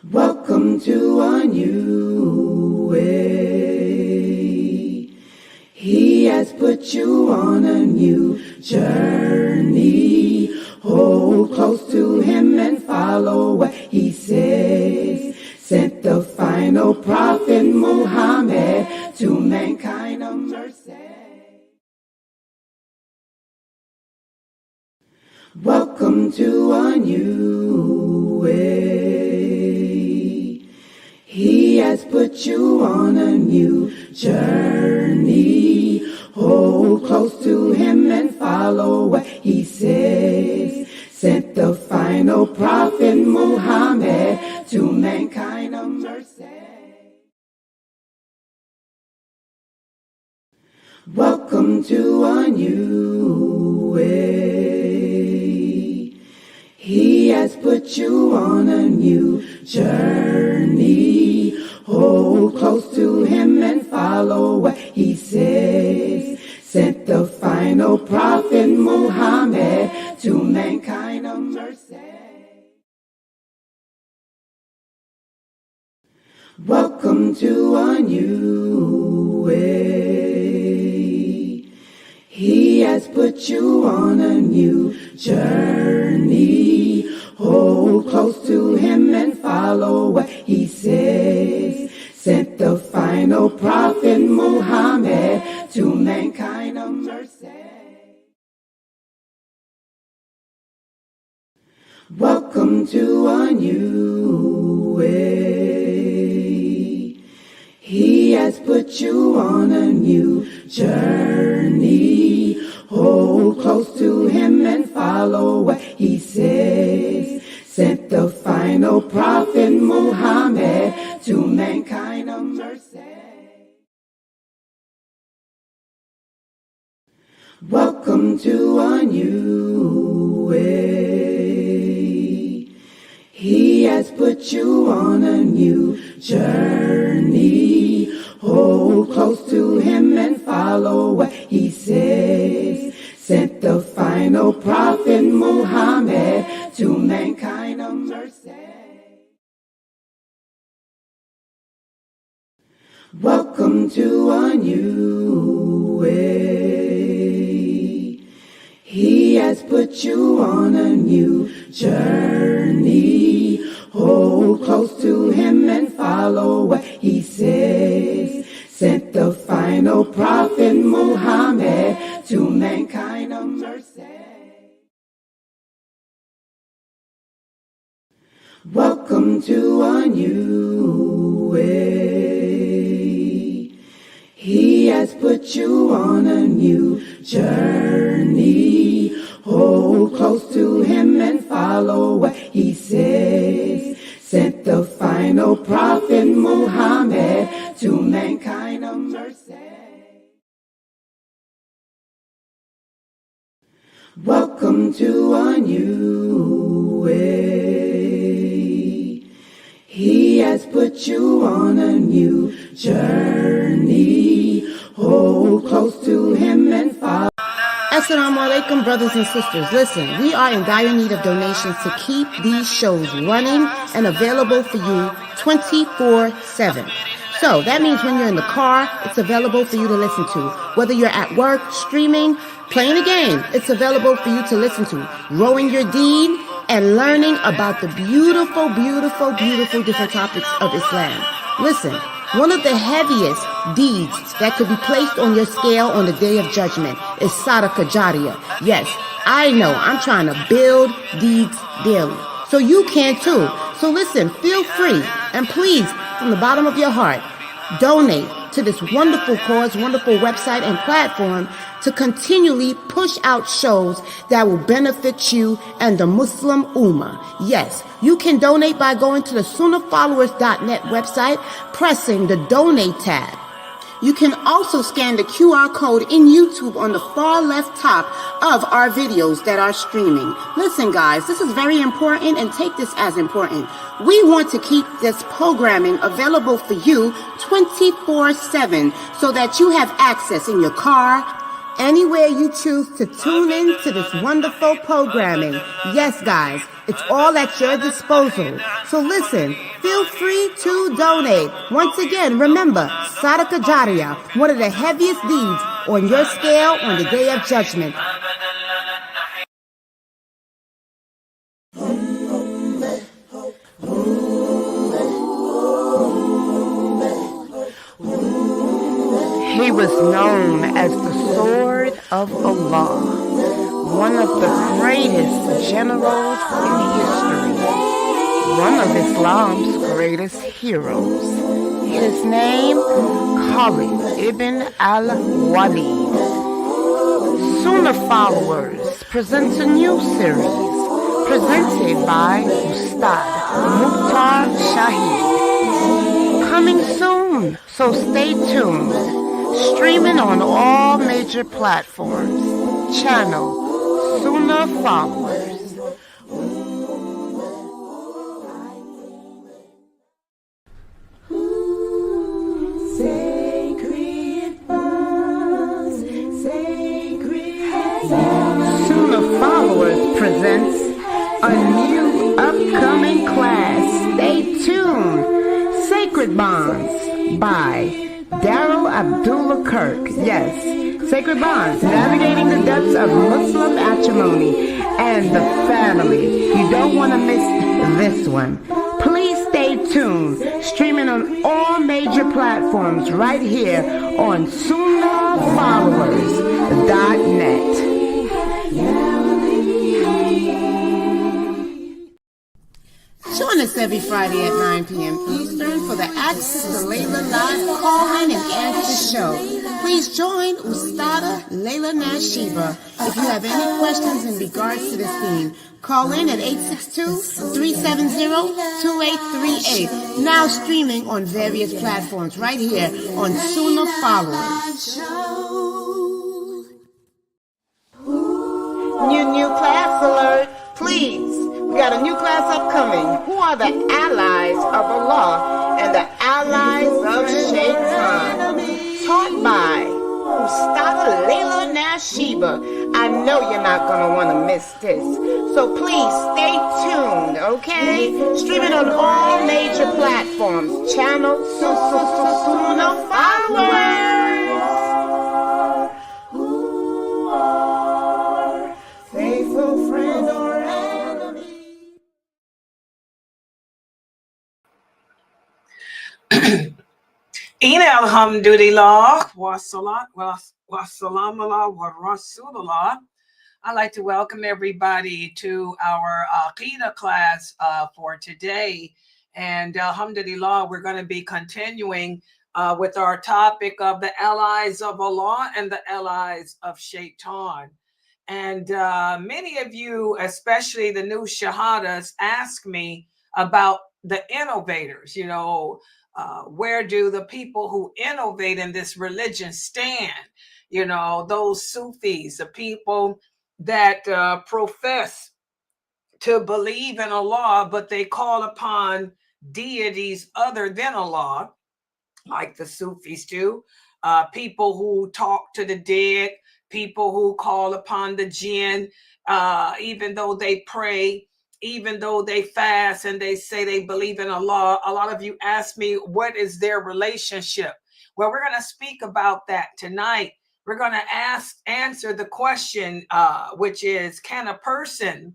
Welcome to a new way. He has put you on a new journey. Hold close to him and follow what he says. Sent the final prophet Muhammad to mankind a mercy. Welcome to a new way. He has put you on a new journey. Hold close to him and follow what he says. Sent the final prophet Muhammad to mankind a mercy. Welcome to a new way. He has put you on a new journey. Hold close to him and follow what he says. Sent the final prophet Muhammad to mankind a mercy. Welcome to a new way. He has put you on a new journey. Hold close to him and follow what he says. Sent the final prophet Muhammad to mankind a mercy. Welcome to a new way. He has put you on a new journey. Hold close to him and follow what he says. Sent the final prophet Muhammad to mankind a mercy. Welcome to a new way. He has put you on a new journey. Hold close to him and follow what he says. Sent the final prophet Muhammad to mankind a mercy. Welcome to a new way. He has put you on a new journey. Hold close to him and follow what he says. Sent the final prophet Muhammad to mankind a mercy. Welcome to a new way. He has put you on a new journey. Hold close to him and follow what he says. Sent the final prophet Muhammad to mankind a mercy. Welcome to a new way. He has put you on a new journey. Hold close to him and follow. Assalamu alaikum, brothers and sisters. Listen, we are in dire need of donations to keep these shows running and available for you 24/7. So that means when you're in the car, it's available for you to listen to. Whether you're at work, streaming, playing a game, it's available for you to listen to. Growing your deen and learning about the beautiful, beautiful, beautiful different topics of Islam. Listen, one of the heaviest deeds that could be placed on your scale on the day of judgment is Sadaqah Jariyah. Yes, I know I'm trying to build deeds daily. So you can too. So listen, feel free and please, from the bottom of your heart, donate to this wonderful cause, wonderful website and platform to continually push out shows that will benefit you and the Muslim Ummah. Yes, you can donate by going to the Sunnahfollowers.net website, pressing the donate tab. You can also scan the QR code in YouTube on the far left top of our videos that are streaming. Listen, guys, this is very important, and take this as important. We want to keep this programming available for you 24/7 so that you have access in your car, anywhere you choose to tune in to this wonderful programming. Yes, guys, it's all at your disposal. So listen, feel free to donate. Once again, remember, Sadaqah Jariyah, one of the heaviest deeds on your scale on the Day of Judgment. He was known as the Sword of Allah, one of the greatest generals in history, one of Islam's greatest heroes. His name, Khalid ibn al-Walid. Sunnahfollowers presents a new series presented by Ustad Mukhtar Shahid. Coming soon, so stay tuned. Streaming on all major platforms. Channel Sunnahfollowers. Sunnahfollowers presents a new upcoming class. Stay tuned. Sacred Bonds by Daryl Abdullah Kirk. Yes, Sacred Bonds, navigating the depths of Muslim matrimony and the family. You don't want to miss this one. Please stay tuned. Streaming on all major platforms right here on Sunnahfollowers.net. Join us every Friday at 9 p.m. Eastern for the Access to Layla Live call-in and answer show. Please join Ustada Layla Nashiba. If you have any questions in regards to this theme, call in at 862-370-2838. Now streaming on various platforms right here on Sunnahfollowers. New class alert, please. We got a new class upcoming. Who are the allies of Allah and the allies of Shaytan? Taught by Ustad Layla Nashiba. I know you're not going to want to miss this. So please stay tuned, okay? Streaming on all major platforms. Channel Sunnahfollowers. Faithful friend or In alhamdulillah wa salam ala wa rasulullah. I'd like to welcome everybody to our Aqidah class for today. And alhamdulillah, we're going to be continuing with our topic of the allies of Allah and the allies of Shaitan. And many of you, especially the new shahadas, ask me about the innovators, where do the people who innovate in this religion stand? Those Sufis, the people that profess to believe in Allah, but they call upon deities other than Allah, like the Sufis do. People who talk to the dead, people who call upon the jinn, even though they pray, even though they fast and they say they believe in Allah. A lot of you ask me, what is their relationship? Well, we're going to speak about that tonight. We're going to answer the question, which is, can a person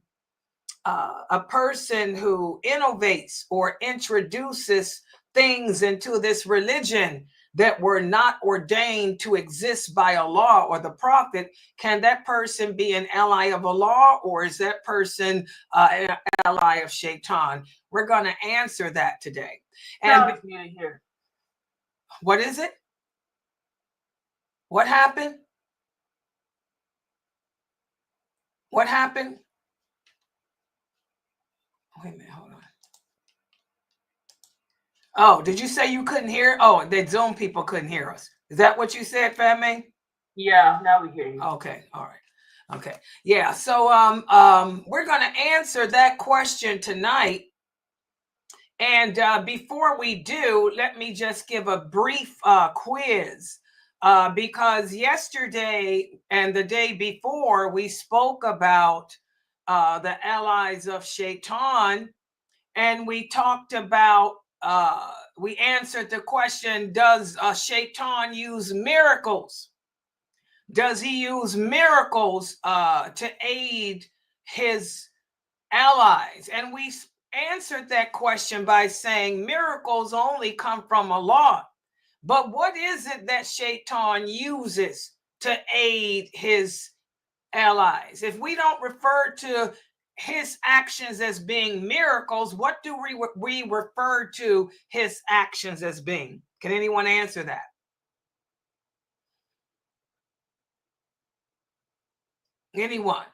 who innovates or introduces things into this religion that were not ordained to exist by Allah or the Prophet, can that person be an ally of Allah, or is that person an ally of Shaitan? We're going to answer that today. And here, what is it? What happened? What happened? Wait a minute, hold on. Oh, did you say you couldn't hear? Oh, the Zoom people couldn't hear us. Is that what you said, Fatma? Yeah, now we hear you. Okay, all right. Okay, yeah. So we're going to answer that question tonight. And before we do, let me just give a brief quiz because yesterday and the day before we spoke about the allies of Shaytan, and we talked about, we answered the question, does Shaytan use miracles? Does he use miracles to aid his allies? And we answered that question by saying miracles only come from Allah. But what is it that Shaitan uses to aid his allies? If we don't refer to his actions as being miracles, what do we refer to his actions as being? Can anyone answer that? Anyone?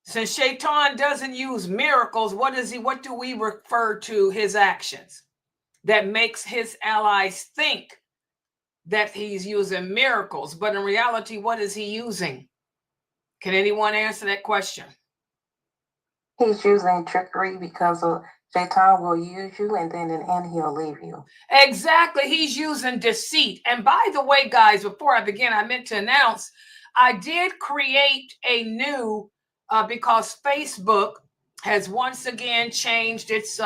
Since Shaitan doesn't use miracles, what do we refer to his actions that makes his allies think that he's using miracles? But in reality, what is he using? Can anyone answer that question? He's using trickery, because Shaitan will use you and then in the end he'll leave you. Exactly. He's using deceit. And by the way, guys, before I begin, I meant to announce I did create a new, because Facebook has once again changed its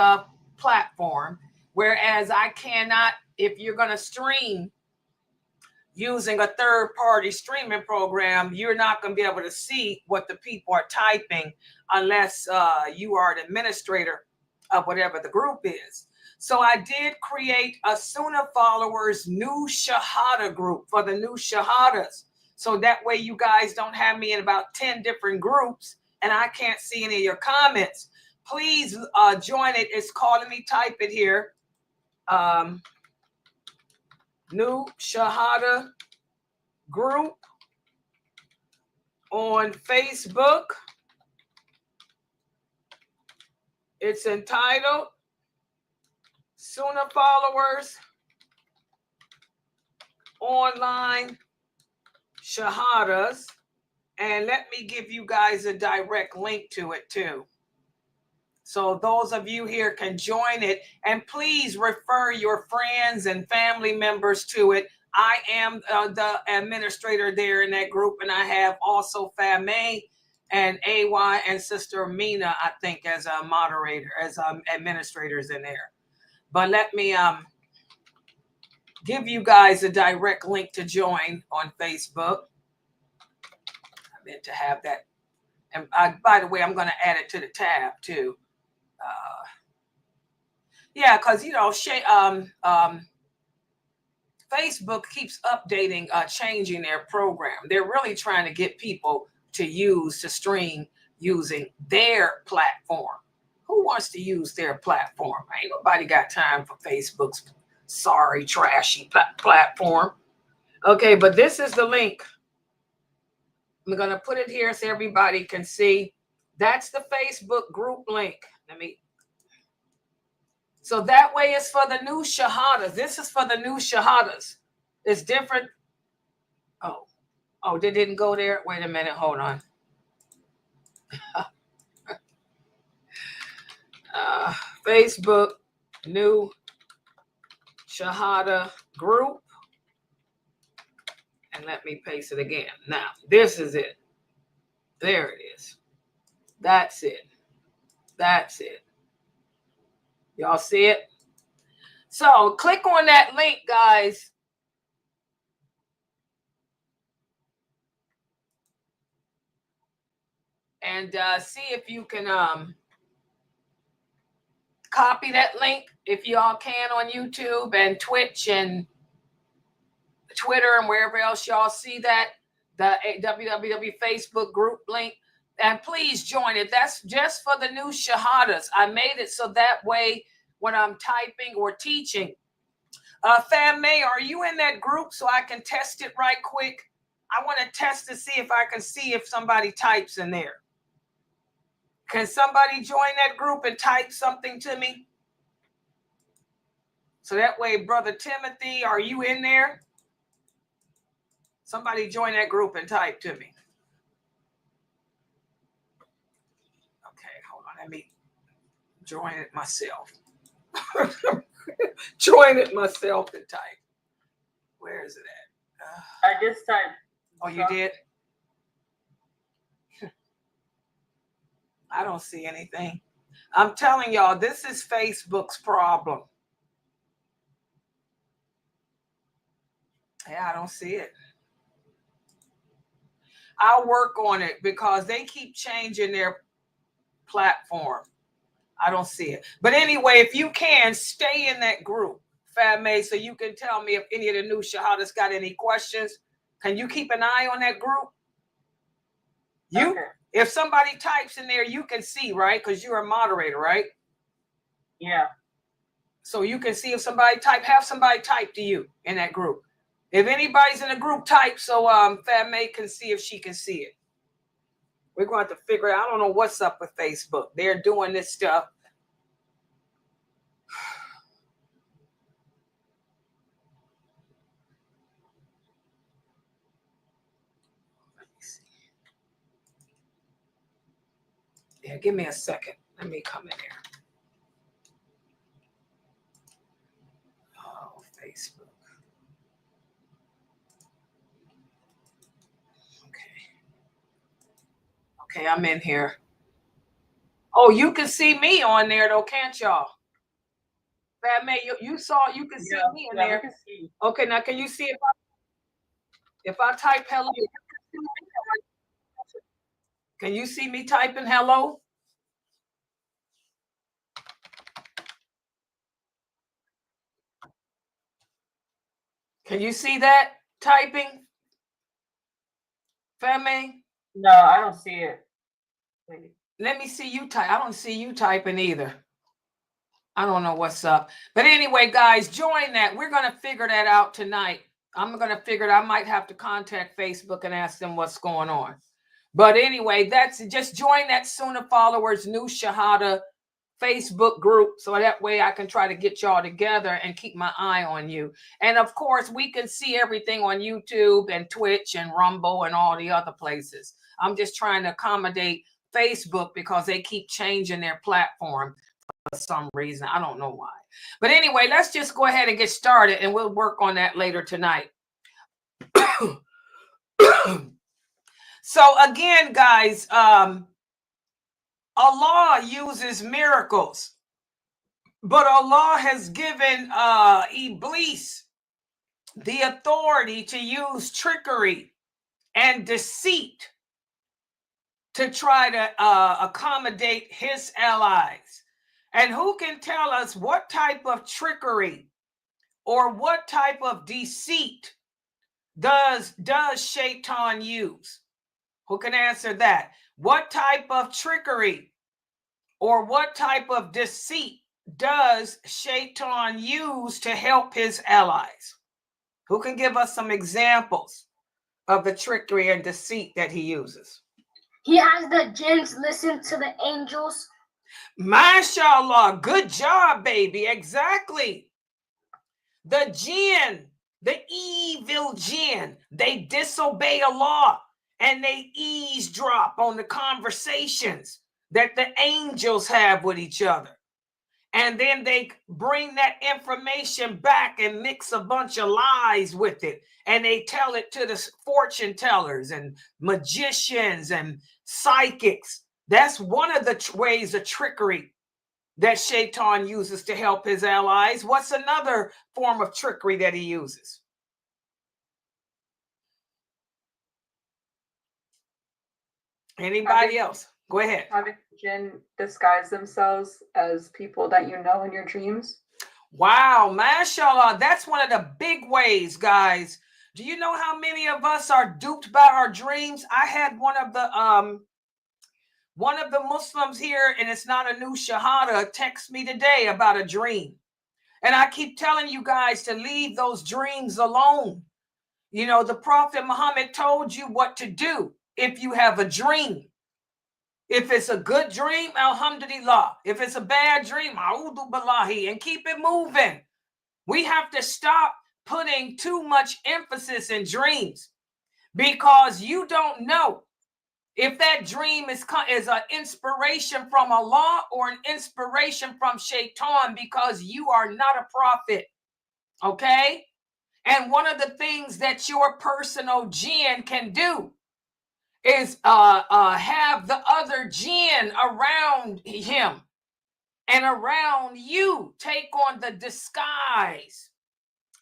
platform, whereas I cannot, if you're going to stream using a third-party streaming program, you're not going to be able to see what the people are typing unless you are an administrator of whatever the group is. So I did create a Sunnahfollowers new Shahada group for the new Shahadas. So that way you guys don't have me in about 10 different groups and I can't see any of your comments. Please join it. It's calling me, type it here. New Shahada group on Facebook. It's entitled Sunnahfollowers Online Shahadas. And let me give you guys a direct link to it too. So those of you here can join it, and please refer your friends and family members to it. I am the administrator there in that group, and I have also Famay and AY and Sister Mina, I think, as a moderator, as administrators in there. But let me give you guys a direct link to join on Facebook. I meant to have that. And by the way, I'm going to add it to the tab too. Yeah, because, you know, Facebook keeps updating, changing their program. They're really trying to get people to stream using their platform. Who wants to use their platform? Ain't nobody got time for Facebook's sorry, trashy platform. Okay, but this is the link. I'm going to put it here so everybody can see. That's the Facebook group link. So that way it's for the new Shahadas. This is for the new Shahadas. It's different. Oh, they didn't go there. Wait a minute. Hold on. Facebook new Shahada group. And let me paste it again. Now, this is it. There it is. That's it. That's it. Y'all see it? So click on that link, guys. And see if you can copy that link if y'all can on YouTube and Twitch and Twitter and wherever else y'all see that, the www Facebook group link. And please join it. That's just for the new Shahadas. I made it so that way when I'm typing or teaching. May, are you in that group so I can test it right quick? I want to test to see if I can see if somebody types in there. Can somebody join that group and type something to me? So that way, Brother Timothy, are you in there? Somebody join that group and type to me. Okay, hold on. Let me join it myself. Join it myself and type. Where is it at? I just typed. Oh, you did? I don't see anything. I'm telling y'all, this is Facebook's problem. Yeah, I don't see it. I'll work on it because they keep changing their platform. I don't see it. But anyway, if you can, stay in that group, Fatme, so you can tell me if any of the new Shahadas got any questions. Can you keep an eye on that group? You, okay. If somebody types in there, you can see, right? Because you're a moderator, right? Yeah. So you can see if somebody have somebody type to you in that group. If anybody's in the group, type so Fatme can see if she can see it. We're going to have to figure out. I don't know what's up with Facebook. They're doing this stuff. Let me see. Yeah, give me a second. Let me come in there. Oh, Facebook. Okay, I'm in here. Oh, you can see me on there though, can't y'all? Fatme, you can see me in there. Okay, now can you see if I type hello? Can you see me typing hello? Can you see that typing? Fatme? No, I don't see it. Wait. Let me see you type. I don't see you typing either. I don't know what's up. But anyway, guys, join that. We're going to figure that out tonight. I'm going to figure it. I might have to contact Facebook and ask them what's going on. But anyway, that's just join that Sunnahfollowers new Shahada Facebook group. So that way I can try to get y'all together and keep my eye on you. And of course, we can see everything on YouTube and Twitch and Rumble and all the other places. I'm just trying to accommodate Facebook because they keep changing their platform for some reason. I don't know why. But anyway, let's just go ahead and get started and we'll work on that later tonight. So again, guys, Allah uses miracles, but Allah has given Iblis the authority to use trickery and deceit to try to accommodate his allies. And who can tell us what type of trickery or what type of deceit does Shaitan use? Who can answer that? What type of trickery or what type of deceit does Shaitan use to help his allies? Who can give us some examples of the trickery and deceit that he uses? He has the jinns listen to the angels. MashaAllah, good job, baby. Exactly. The jinn, the evil jinn, they disobey Allah and they eavesdrop on the conversations that the angels have with each other. And then they bring that information back and mix a bunch of lies with it. And they tell it to the fortune tellers and magicians and psychics. That's one of the ways of trickery that Shaitan uses to help his allies. What's another form of trickery that he uses? Anybody else? Go ahead. Having jinn disguise themselves as people that you know in your dreams. Wow, mashallah. That's one of the big ways, guys. Do you know how many of us are duped by our dreams? I had one of the Muslims here, and it's not a new Shahada, text me today about a dream. And I keep telling you guys to leave those dreams alone. You know, the Prophet Muhammad told you what to do if you have a dream. If it's a good dream, alhamdulillah. If it's a bad dream, a'udhu billahi, and keep it moving. We have to stop putting too much emphasis in dreams because you don't know if that dream is an inspiration from Allah or an inspiration from Shaitan, because you are not a prophet. Okay? And one of the things that your personal jinn can do is have the other jinn around him and around you take on the disguise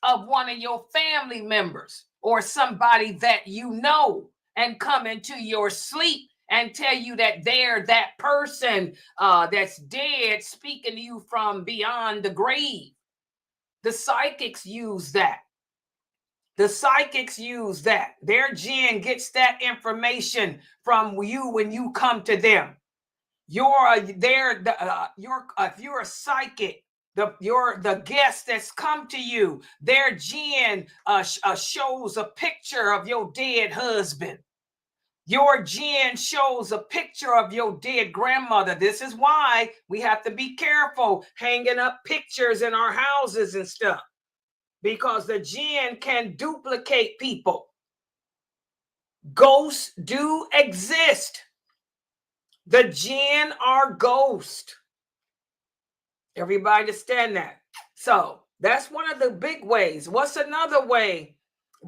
of one of your family members or somebody that you know and come into your sleep and tell you that they're that person that's dead speaking to you from beyond the grave. The psychics use that. The psychics use that. Their jinn gets that information from you when you come to them. If you're a psychic, the guest that's come to you, their jinn shows a picture of your dead husband. Your jinn shows a picture of your dead grandmother. This is why we have to be careful hanging up pictures in our houses and stuff, because the jinn can duplicate people. Ghosts do exist. The jinn are ghosts. Everybody understand that? So that's one of the big ways. What's another way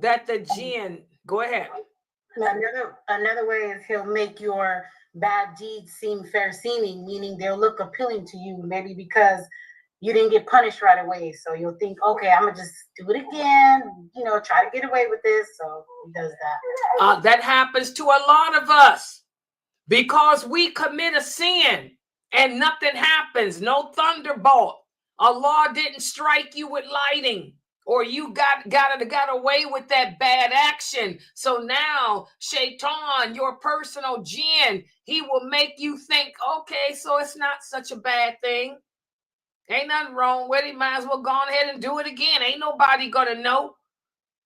that the jinn? Go ahead. Another way is he'll make your bad deeds seem fair seeming, meaning they'll look appealing to you, maybe because you didn't get punished right away. So you'll think, okay, I'm gonna just do it again, try to get away with this. So he does that. That happens to a lot of us because we commit a sin and nothing happens. No thunderbolt. Allah didn't strike you with lightning, or you got away with that bad action. So now Shaytan, your personal jinn, he will make you think, okay, so it's not such a bad thing. Ain't nothing wrong with it. Might as well go ahead and do it again. Ain't nobody gonna know.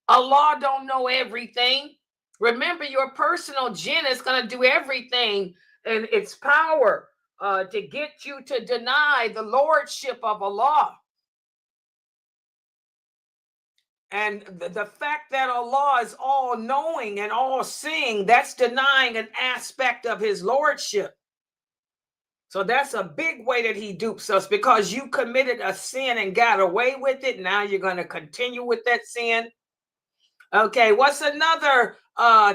Allah don't know everything. Remember, your personal jinn is gonna do everything in its power to get you to deny the lordship of Allah. And the fact that Allah is all knowing and all seeing, that's denying an aspect of his lordship. So that's a big way that he dupes us, because you committed a sin and got away with it. Now you're going to continue with that sin. Okay, what's another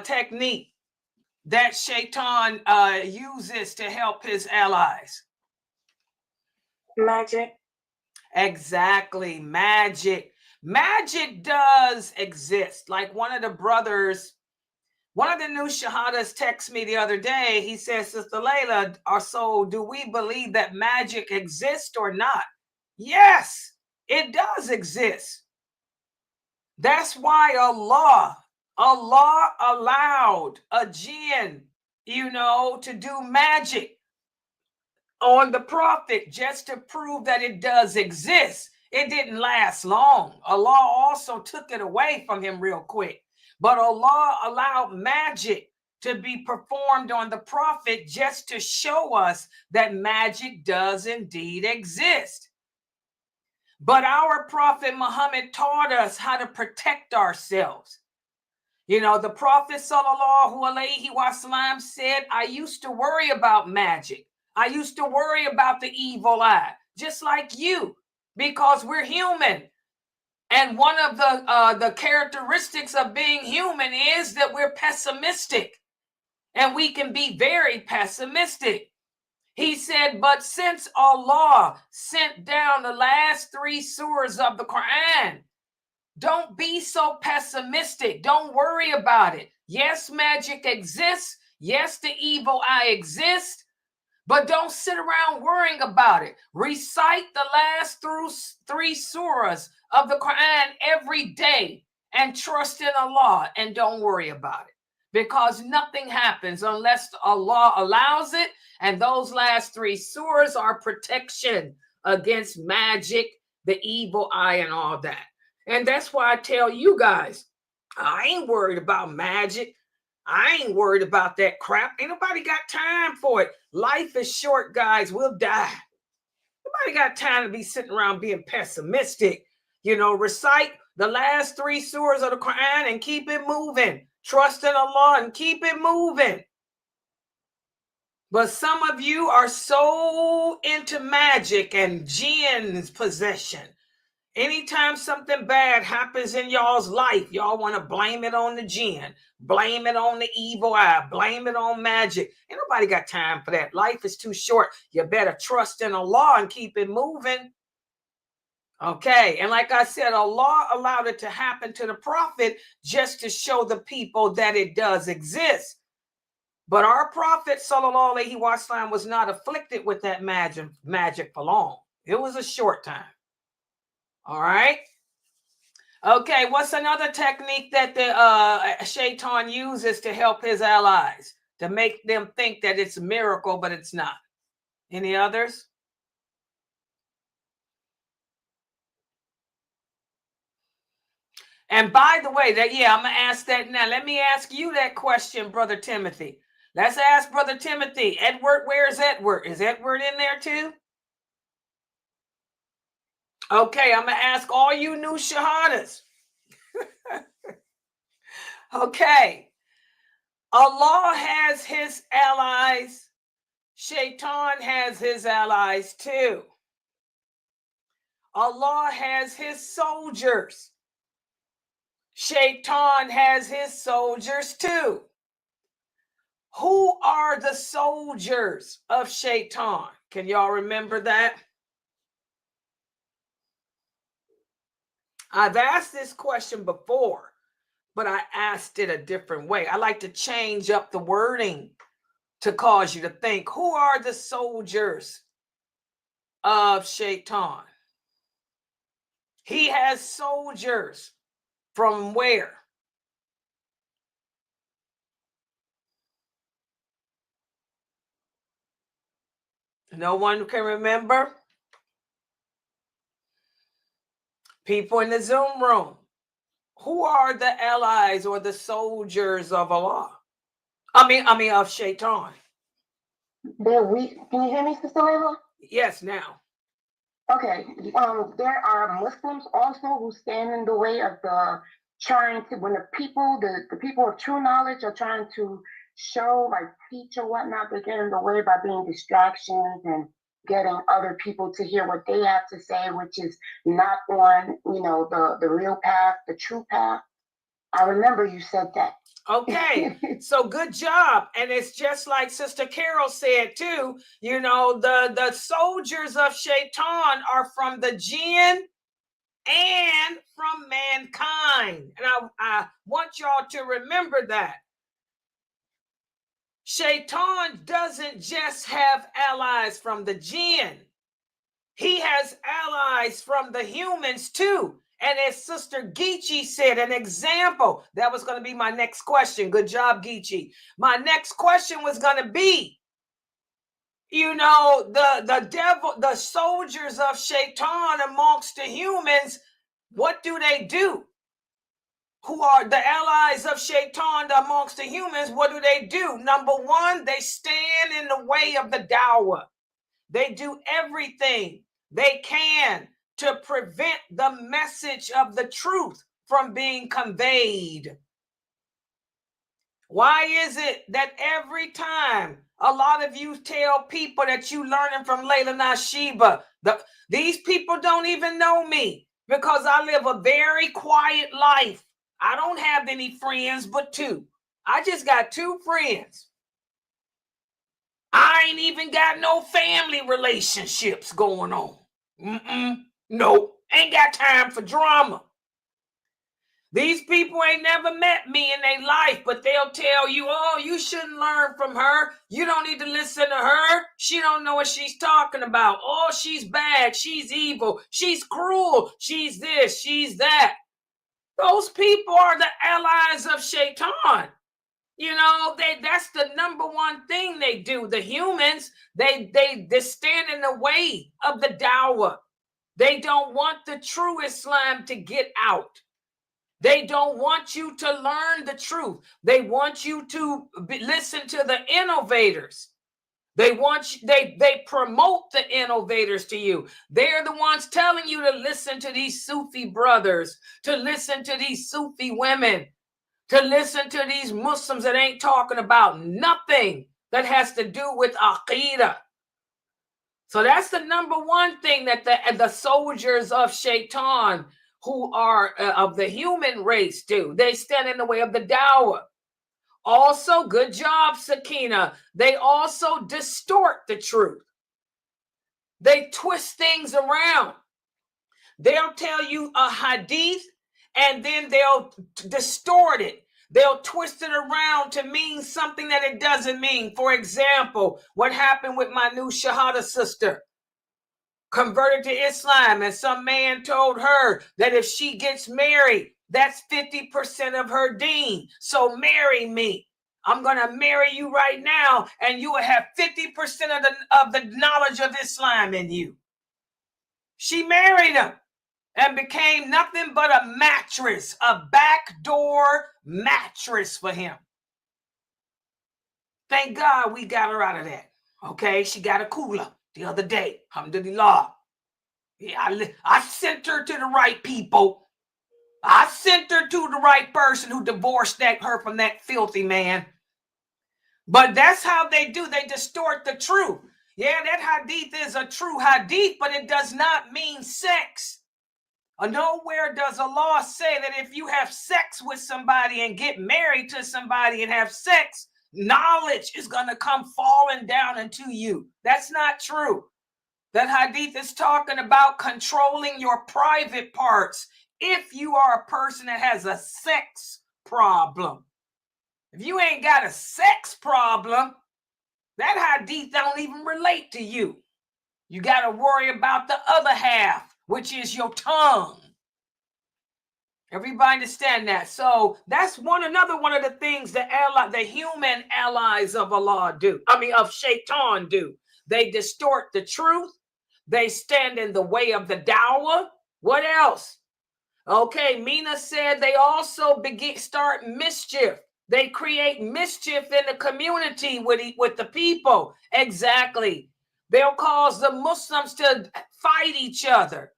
technique that Shaitan uses to help his allies? Magic. Exactly, magic. Magic does exist. Like one of the brothers, one of the new shahadas texted me the other day. He says, Sister Layla, so do we believe that magic exists or not? Yes, it does exist. That's why Allah allowed a jinn, to do magic on the prophet just to prove that it does exist. It didn't last long. Allah also took it away from him real quick. But Allah allowed magic to be performed on the prophet just to show us that magic does indeed exist. But our prophet Muhammad taught us how to protect ourselves. The prophet sallallahu alaihi wasallam said, I used to worry about magic. I used to worry about the evil eye, just like you, because we're human. And one of the characteristics of being human is that we're pessimistic, and we can be very pessimistic. He said, but since Allah sent down the last 3 surahs of the Quran, don't be so pessimistic. Don't worry about it. Yes, magic exists. Yes, the evil eye exists. But don't sit around worrying about it. Recite the last 3 surahs of the Quran every day and trust in Allah, and don't worry about it, because nothing happens unless Allah allows it. And those last 3 surahs are protection against magic, the evil eye, and all that. And that's why I tell you guys, I ain't worried about magic. I ain't worried about that crap. Ain't nobody got time for it. Life is short, guys. We'll die. Nobody got time to be sitting around being pessimistic. Recite the last 3 surahs of the Quran and keep it moving. Trust in Allah and keep it moving. But some of you are so into magic and jinn's possession. Anytime something bad happens in y'all's life, y'all want to blame it on the jinn, blame it on the evil eye, blame it on magic. Ain't nobody got time for that. Life is too short. You better trust in Allah and keep it moving. Okay, and like I said, Allah allowed it to happen to the prophet just to show the people that it does exist. But our prophet, sallallahu alaihi wasallam, was not afflicted with that magic for long. It was a short time. All right. Okay, what's another technique that the Shaitan uses to help his allies, to make them think that it's a miracle, but it's not? Any others? And by the way, I'm going to ask that now. Let me ask you that question, Brother Timothy. Let's ask Brother Timothy. Edward, where's Edward? Is Edward in there too? Okay, I'm going to ask all you new shahadas. Okay. Allah has his allies. Shaitan has his allies too. Allah has his soldiers. Shaitan has his soldiers too. Who are the soldiers of Shaitan? Can y'all remember that? I've asked this question before, but I asked it a different way. I like to change up the wording to cause you to think. Who are the soldiers of Shaitan? He has soldiers from where? No one can remember? People in the Zoom room. Who are the allies or the soldiers of Allah? I mean of Shaitan. They're weak. Can you hear me, Sister Layla? Yes, now. Okay. There are Muslims also who stand in the way of when the people of true knowledge are trying to show, like teach or whatnot, they get in the way by being distractions and getting other people to hear what they have to say, which is not on, the real path, the true path. I remember you said that. Okay, so good job. And it's just like Sister Carol said too, the soldiers of Shaitan are from the jinn and from mankind. And I want y'all to remember that. Shaitan doesn't just have allies from the jinn. He has allies from the humans too. And as Sister Geechee said, an example, that was going to be my next question. Good job, Geechee. My next question was going to be, the devil, the soldiers of Shaitan amongst the humans, what do they do? Who are the allies of Shaitan amongst the humans? What do? Number one, they stand in the way of the dawah. They do everything they can to prevent the message of the truth from being conveyed. Why is it that every time a lot of you tell people that you learning from Layla Nashiba, these people don't even know me because I live a very quiet life. I don't have any friends but two. I just got two friends. I ain't even got no family relationships going on. Nope. Ain't got time for drama. These people ain't never met me in their life, but they'll tell you, oh, you shouldn't learn from her. You don't need to listen to her. She don't know what she's talking about. Oh, she's bad. She's evil. She's cruel. She's this. She's that. Those people are the allies of Shaitan. That's the number one thing they do. The humans, they stand in the way of the dawah. They don't want the true Islam to get out. They don't want you to learn the truth. They want you to listen to the innovators. They promote the innovators to you. They're the ones telling you to listen to these Sufi brothers, to listen to these Sufi women, to listen to these Muslims that ain't talking about nothing that has to do with Aqidah. So that's the number one thing that the soldiers of Shaitan, who are of the human race, do. They stand in the way of the dawah. Also, good job, Sakina. They also distort the truth. They twist things around. They'll tell you a hadith and then they'll distort it. They'll twist it around to mean something that it doesn't mean. For example, what happened with my new Shahada sister? Converted to Islam, and some man told her that if she gets married, that's 50% of her deen. So marry me. I'm going to marry you right now, and you will have 50% of the knowledge of Islam in you. She married him and became nothing but a mattress, a backdoor mattress for him. Thank God we got her out of that. Okay, she got a cooler the other day. Alhamdulillah. Yeah, I sent her to the right people. I sent her to the right person who divorced her from that filthy man. But that's how they do. They distort the truth. Yeah, that hadith is a true hadith, but it does not mean sex. Nowhere does Allah say that if you have sex with somebody and get married to somebody and have sex, knowledge is going to come falling down into you. That's not true. That hadith is talking about controlling your private parts if you are a person that has a sex problem. If you ain't got a sex problem, that hadith don't even relate to you. You got to worry about the other half, which is your tongue. Everybody understand that? So that's another one of the things the human allies of Allah do. Of Shaitan do. They distort the truth. They stand in the way of the dawah. What else? Okay, Mina said they also start mischief. They create mischief in the community with the people. Exactly. They'll cause the Muslims to fight each other,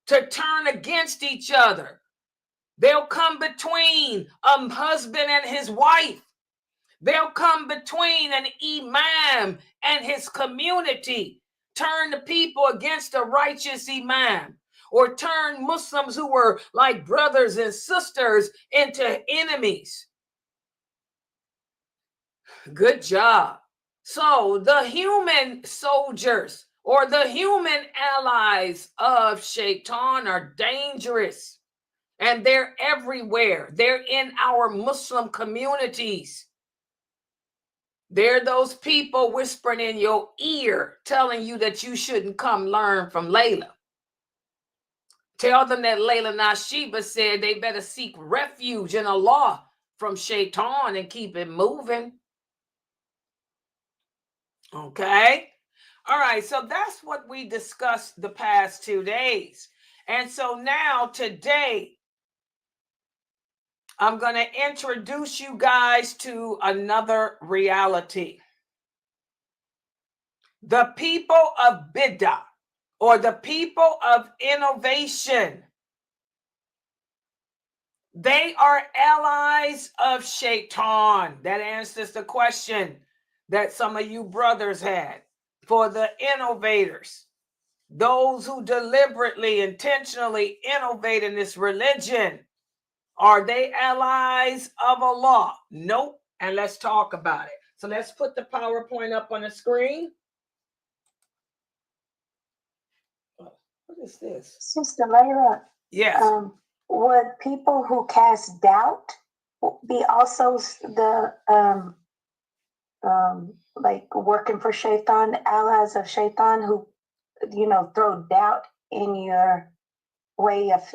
to turn against each other. They'll come between a husband and his wife. They'll come between an imam and his community. Turn the people against a righteous imam, or turn Muslims who were like brothers and sisters into enemies. Good job. So the human soldiers or the human allies of Shaitan are dangerous, and they're everywhere. They're in our Muslim communities. They're those people whispering in your ear, telling you that you shouldn't come learn from Layla. Tell them that Layla Nashiba said they better seek refuge in Allah from Shaitan and keep it moving. Okay? All right, so that's what we discussed the past 2 days. And so now today, I'm going to introduce you guys to another reality. The people of Bidah, or the people of innovation, they are allies of Shaitan. That answers the question that some of you brothers had. For the innovators, those who deliberately, intentionally innovate in this religion, are they allies of Allah? Nope. And let's talk about it. So let's put the PowerPoint up on the screen. What is this? Sister Layla. Yes. Would people who cast doubt be also the like working for Shaitan, allies of Shaitan, who throw doubt in your way of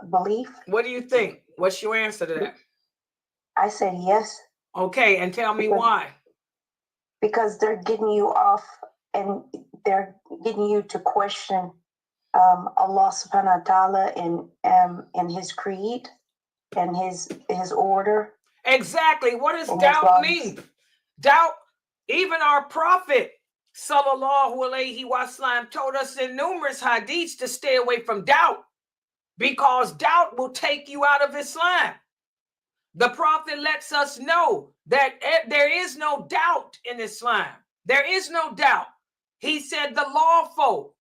belief? What do you think? What's your answer to that? I said yes. Okay, and tell me why. Because they're getting you off, and they're getting you to question Allah subhanahu wa ta'ala and his creed and his order. Exactly. What does doubt mean? Doubt, even our prophet sallallahu alaihi wasallam told us in numerous hadiths to stay away from doubt, because doubt will take you out of Islam. The prophet lets us know that there is no doubt in Islam. There is no doubt. He said the lawful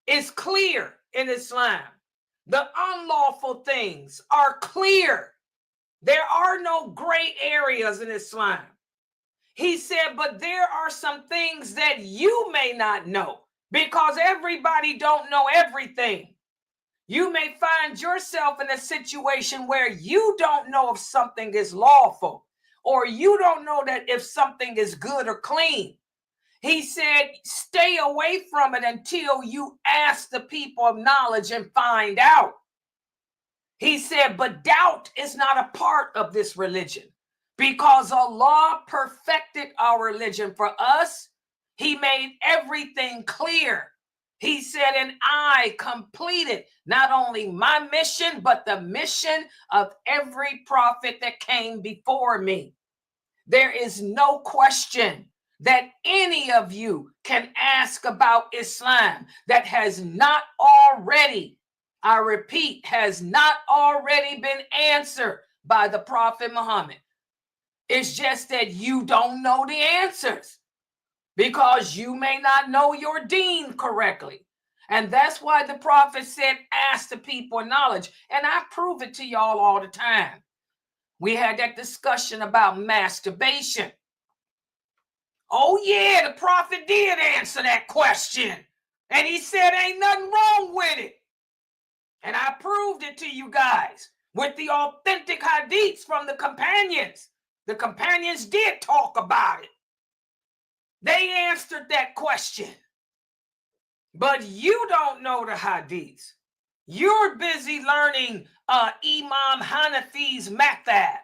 is clear in Islam. The unlawful things are clear. There are no gray areas in Islam. He said, but there are some things that you may not know, because everybody don't know everything. You may find yourself in a situation where you don't know if something is lawful, or you don't know that if something is good or clean. He said, stay away from it until you ask the people of knowledge and find out. He said, but doubt is not a part of this religion, because Allah perfected our religion for us. He made everything clear. He said, and I completed not only my mission, but the mission of every prophet that came before me. There is no question that any of you can ask about Islam that has not already, I repeat, has not already been answered by the Prophet Muhammad. It's just that you don't know the answers, because you may not know your deen correctly. And that's why the Prophet said, ask the people knowledge. And I prove it to y'all all the time. We had that discussion about masturbation. Oh yeah, the Prophet did answer that question. And he said ain't nothing wrong with it. And I proved it to you guys with the authentic hadiths from the companions. The companions did talk about it. They answered that question. But you don't know the hadiths. You're busy learning Imam Hanafi's madhab.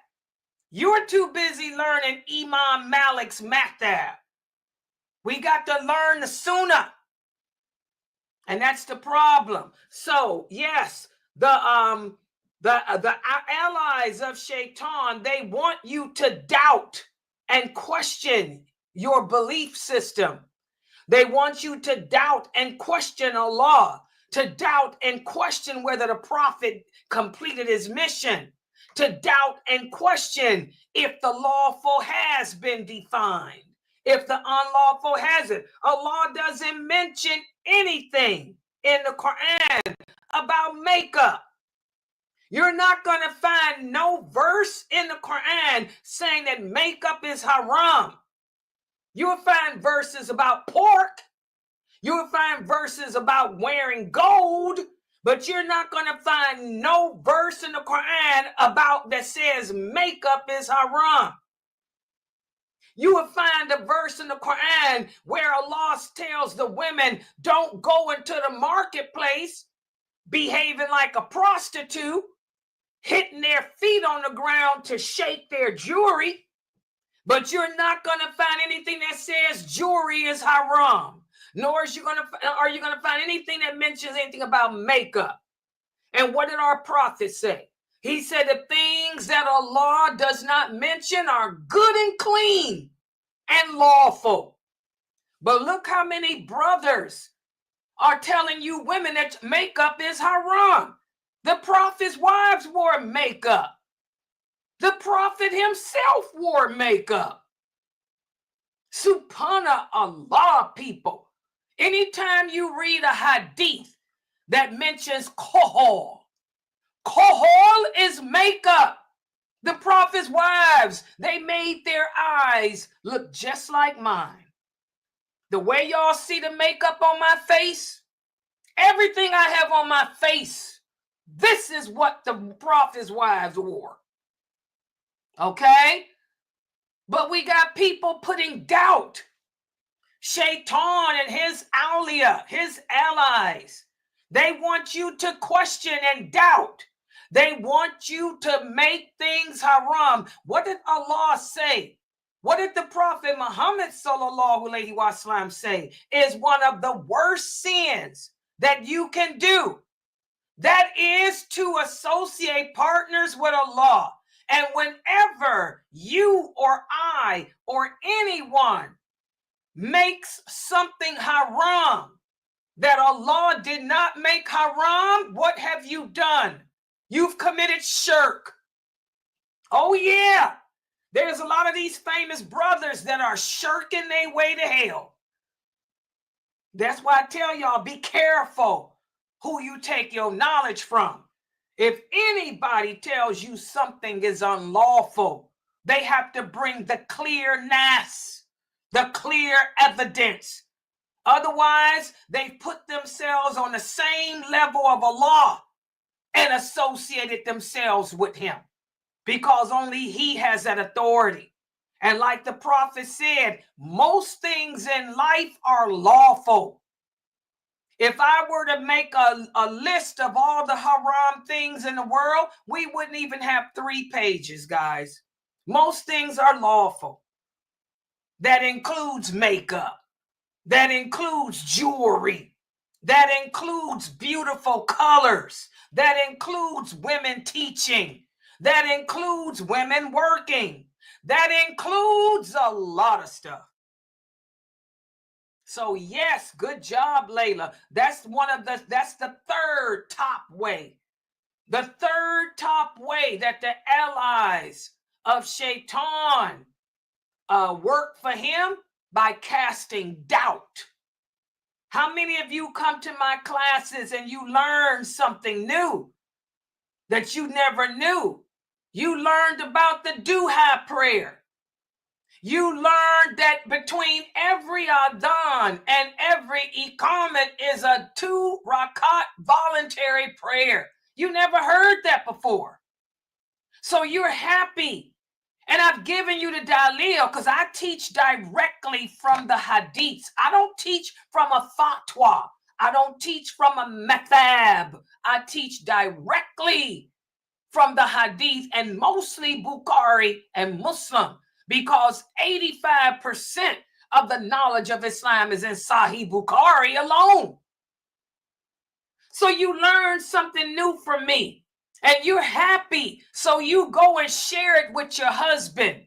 You're too busy learning Imam Malik's madhab. We got to learn the Sunnah. And that's the problem. So, yes, the allies of Shaytan, they want you to doubt and question your belief system. They want you to doubt and question Allah, to doubt and question whether the prophet completed his mission, to doubt and question if the lawful has been defined, if the unlawful hasn't. Allah doesn't mention anything in the Quran about makeup. You're not going to find no verse in the Quran saying that makeup is haram. You'll find verses about pork. You'll find verses about wearing gold, but you're not going to find no verse in the Quran about that says makeup is haram. You will find a verse in the Quran where Allah tells the women, don't go into the marketplace behaving like a prostitute, hitting their feet on the ground to shake their jewelry. But you're not going to find anything that says jewelry is haram, nor are you going to find anything that mentions anything about makeup. And what did our prophet say? He said the things that Allah does not mention are good and clean and lawful. But look how many brothers are telling you women that makeup is haram. The prophet's wives wore makeup. The prophet himself wore makeup. Subhanallah, people. Anytime you read a hadith that mentions kohol, kohol is makeup. The prophet's wives, they made their eyes look just like mine. The way y'all see the makeup on my face, everything I have on my face, this is what the prophet's wives wore. Okay? But we got people putting doubt. Shaytan and his awliya, his allies, they want you to question and doubt. They want you to make things haram. What did Allah say? What did the Prophet Muhammad sallallahu alaihi wasallam say is one of the worst sins that you can do? That is to associate partners with Allah. And whenever you or I or anyone makes something haram that Allah did not make haram, what have you done? You've committed shirk. Oh yeah, there's a lot of these famous brothers that are shirking their way to hell. That's why I tell y'all, be careful who you take your knowledge from. If anybody tells you something is unlawful, they have to bring the clearness, the clear evidence. Otherwise, they put themselves on the same level of Allah and associated themselves with him, because only he has that authority. And like the prophet said, most things in life are lawful. If I were to make a list of all the haram things in the world, we wouldn't even have 3 pages, guys. Most things are lawful. That includes makeup. That includes jewelry. That includes beautiful colors. That includes women teaching. That includes women working. That includes a lot of stuff. So yes, good job, Layla. That's the third top way. The third top way that the allies of Shaitan work for him, by casting doubt. How many of you come to my classes and you learn something new that you never knew? You learned about the duha prayer. You learned that between every adhan and every iqamat is a 2 rakat voluntary prayer. You never heard that before. So you're happy. And I've given you the dalil because I teach directly from the hadiths. I don't teach from a fatwa. I don't teach from a madhab. I teach directly from the hadith, and mostly Bukhari and Muslim, because 85% of the knowledge of Islam is in Sahih Bukhari alone. So you learn something new from me and you're happy. So you go and share it with your husband.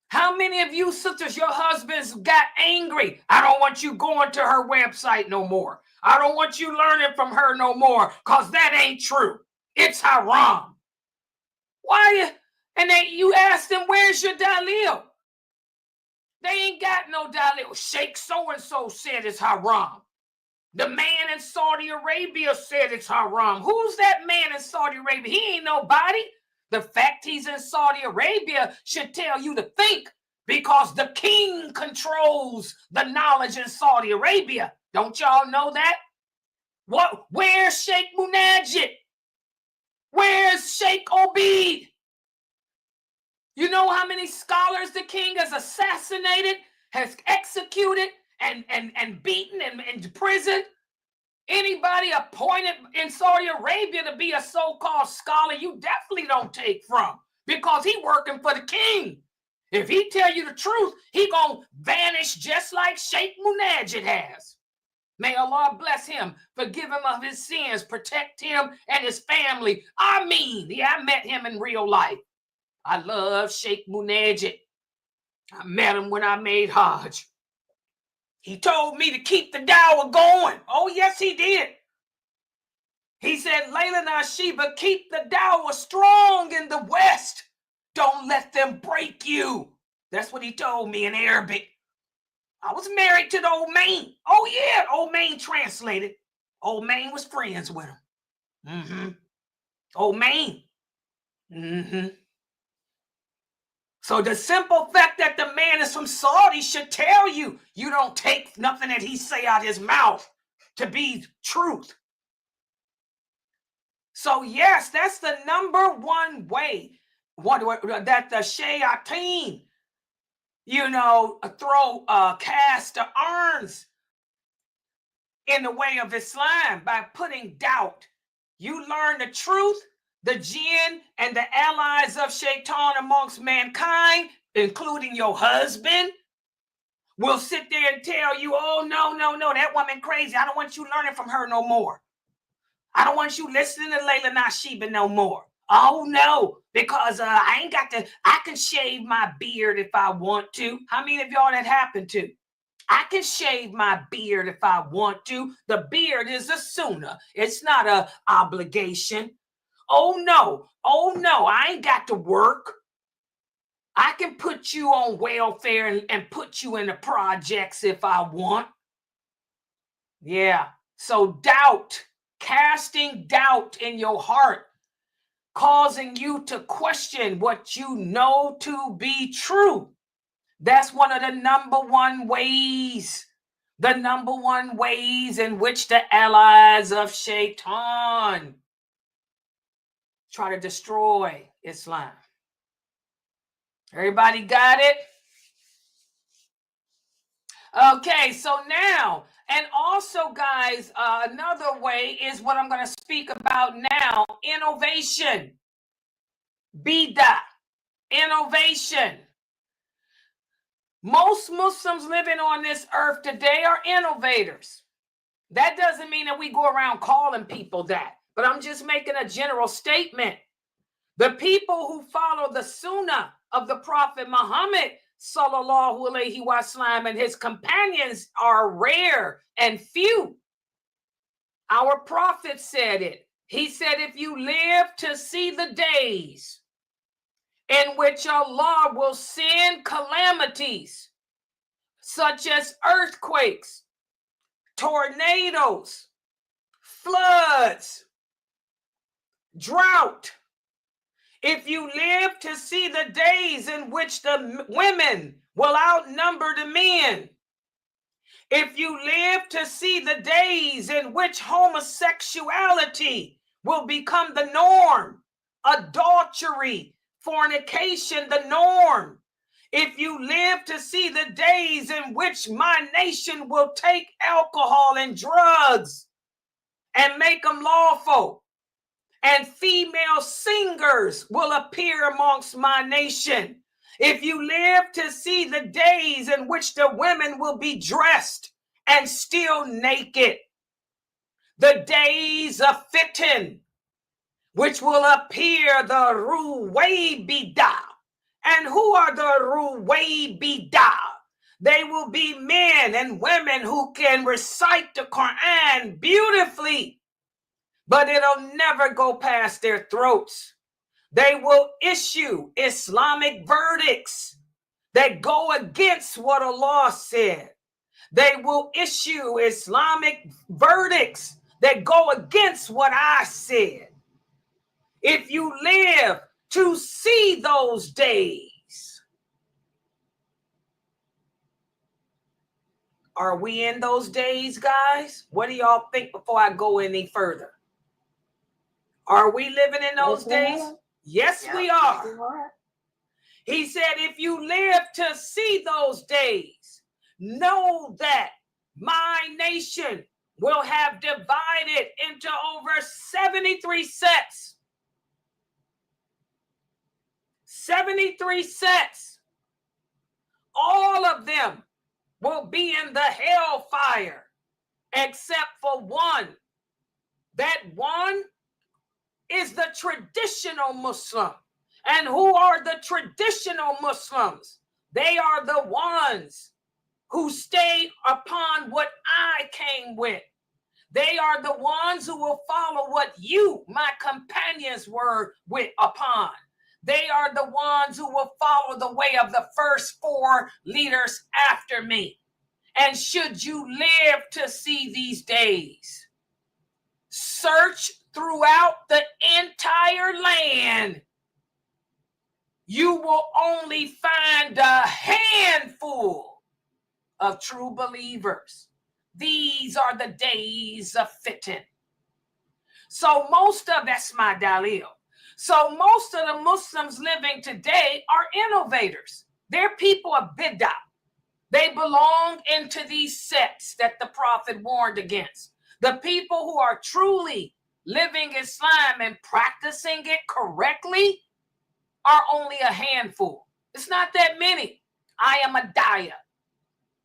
How many of you sisters, your husbands got angry? I don't want you going to her website no more. I don't want you learning from her no more, because that ain't true. It's haram. Why? And then you ask them, where's your dalil? They ain't got no dalil. Sheikh so-and-so said it's haram. The man in Saudi Arabia said it's haram. Who's that man in Saudi Arabia? He ain't nobody. The fact he's in Saudi Arabia should tell you to think, because the king controls the knowledge in Saudi Arabia. Don't y'all know that? What? Where's Sheikh Munajid? Where's Sheikh Obeid? You know how many scholars the king has assassinated, has executed, and beaten and imprisoned? Anybody appointed in Saudi Arabia to be a so-called scholar, you definitely don't take from, because he working for the king. If he tell you the truth, he gonna vanish just like Sheikh Munajid has. May Allah bless him, forgive him of his sins, protect him and his family. I met him in real life. I love Sheikh Munajid. I met him when I made Hajj. He told me to keep the dawah going. Oh, yes, he did. He said, Layla Nashiba, keep the dawah strong in the West. Don't let them break you. That's what he told me in Arabic. I was married to the old man. Oh, yeah, old man translated. Old man was friends with him. Old man. So the simple fact that the man is from Saudi should tell you, you don't take nothing that he say out his mouth to be truth. So yes, that's the number one way that the shayateen, cast the urns in the way of Islam, by putting doubt. You learn the truth. The jinn and the allies of Shaitan amongst mankind, including your husband, will sit there and tell you, oh, no, that woman crazy. I don't want you learning from her no more. I don't want you listening to Layla Nashiba no more. Oh, no, because I can shave my beard if I want to. How many of y'all that happened to? I can shave my beard if I want to. The beard is a sunnah. It's not an obligation. Oh no, I ain't got to work. I can put you on welfare and put you in the projects if I want. Yeah. So doubt, casting doubt in your heart, causing you to question what you know to be true. That's one of the number one ways in which the allies of Shaytan try to destroy Islam. Everybody got it? Okay, so now, and also, guys, another way is what I'm going to speak about now, innovation. Bidah, innovation. Most Muslims living on this earth today are innovators. That doesn't mean that we go around calling people that, but I'm just making a general statement. The people who follow the Sunnah of the Prophet Muhammad sallallahu alaihi wasallam and his companions are rare and few. Our Prophet said it. He said, if you live to see the days in which Allah will send calamities, such as earthquakes, tornadoes, floods, drought. If you live to see the days in which the women will outnumber the men, if you live to see the days in which homosexuality will become the norm, adultery, fornication the norm, if you live to see the days in which my nation will take alcohol and drugs and make them lawful, and female singers will appear amongst my nation, if you live to see the days in which the women will be dressed and still naked, the days of fitan, which will appear the Bidah. And who are the Bidah? They will be men and women who can recite the Quran beautifully, but it'll never go past their throats. They will issue Islamic verdicts that go against what Allah said. They will issue Islamic verdicts that go against what I said. If you live to see those days, are we in those days, guys? What do y'all think before I go any further? Are we living in those days? Yes, we are. He said, if you live to see those days, know that my nation will have divided into over 73 sets. 73 sets. All of them will be in the hellfire except for one. That one is the traditional Muslim. And who are the traditional Muslims? They are the ones who stay upon what I came with. They are the ones who will follow what you, my companions, were upon. They are the ones who will follow the way of the first four leaders after me. And should you live to see these days, search throughout the entire land, you will only find a handful of true believers. These are the days of fitan. So that's my dalil. So most of the Muslims living today are innovators. They're people of Bidah. They belong into these sects that the Prophet warned against. The people who are truly living Islam and practicing it correctly are only a handful. It's not that many. I am a daya,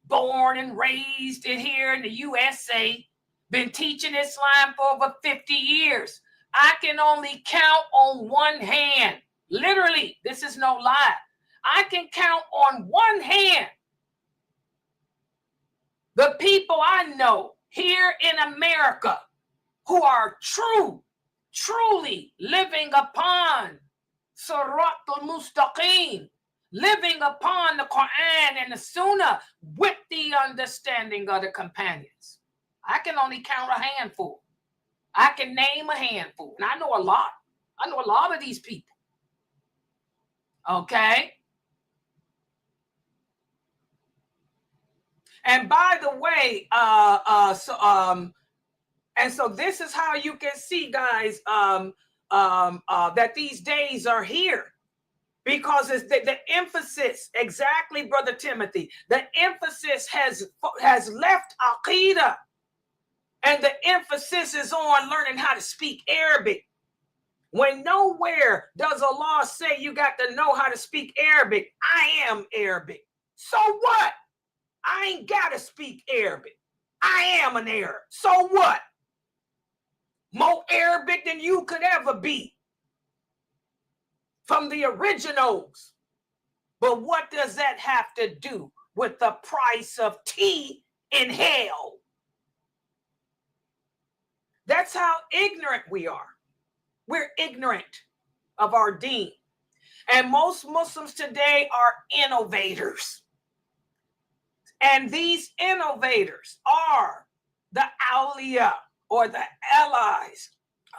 born and raised here in the USA, been teaching Islam for over 50 years. I can only count on one hand. Literally, this is no lie. I can count on one hand the people I know here in America who are truly living upon Sirat al-Mustaqim, living upon the Quran and the Sunnah with the understanding of the companions. I can only count a handful. I can name a handful. And I know a lot. I know a lot of these people. Okay? And by the way, and so this is how you can see, guys, that these days are here. Because it's the emphasis, exactly, Brother Timothy, the emphasis has left Aqidah. And the emphasis is on learning how to speak Arabic. When nowhere does Allah say you got to know how to speak Arabic. I am Arabic. So what? I ain't got to speak Arabic. I am an Arab. So what? More Arabic than you could ever be. From the originals. But what does that have to do with the price of tea in hell? That's how ignorant we are. We're ignorant of our deen. And most Muslims today are innovators. And these innovators are the awliya, or the allies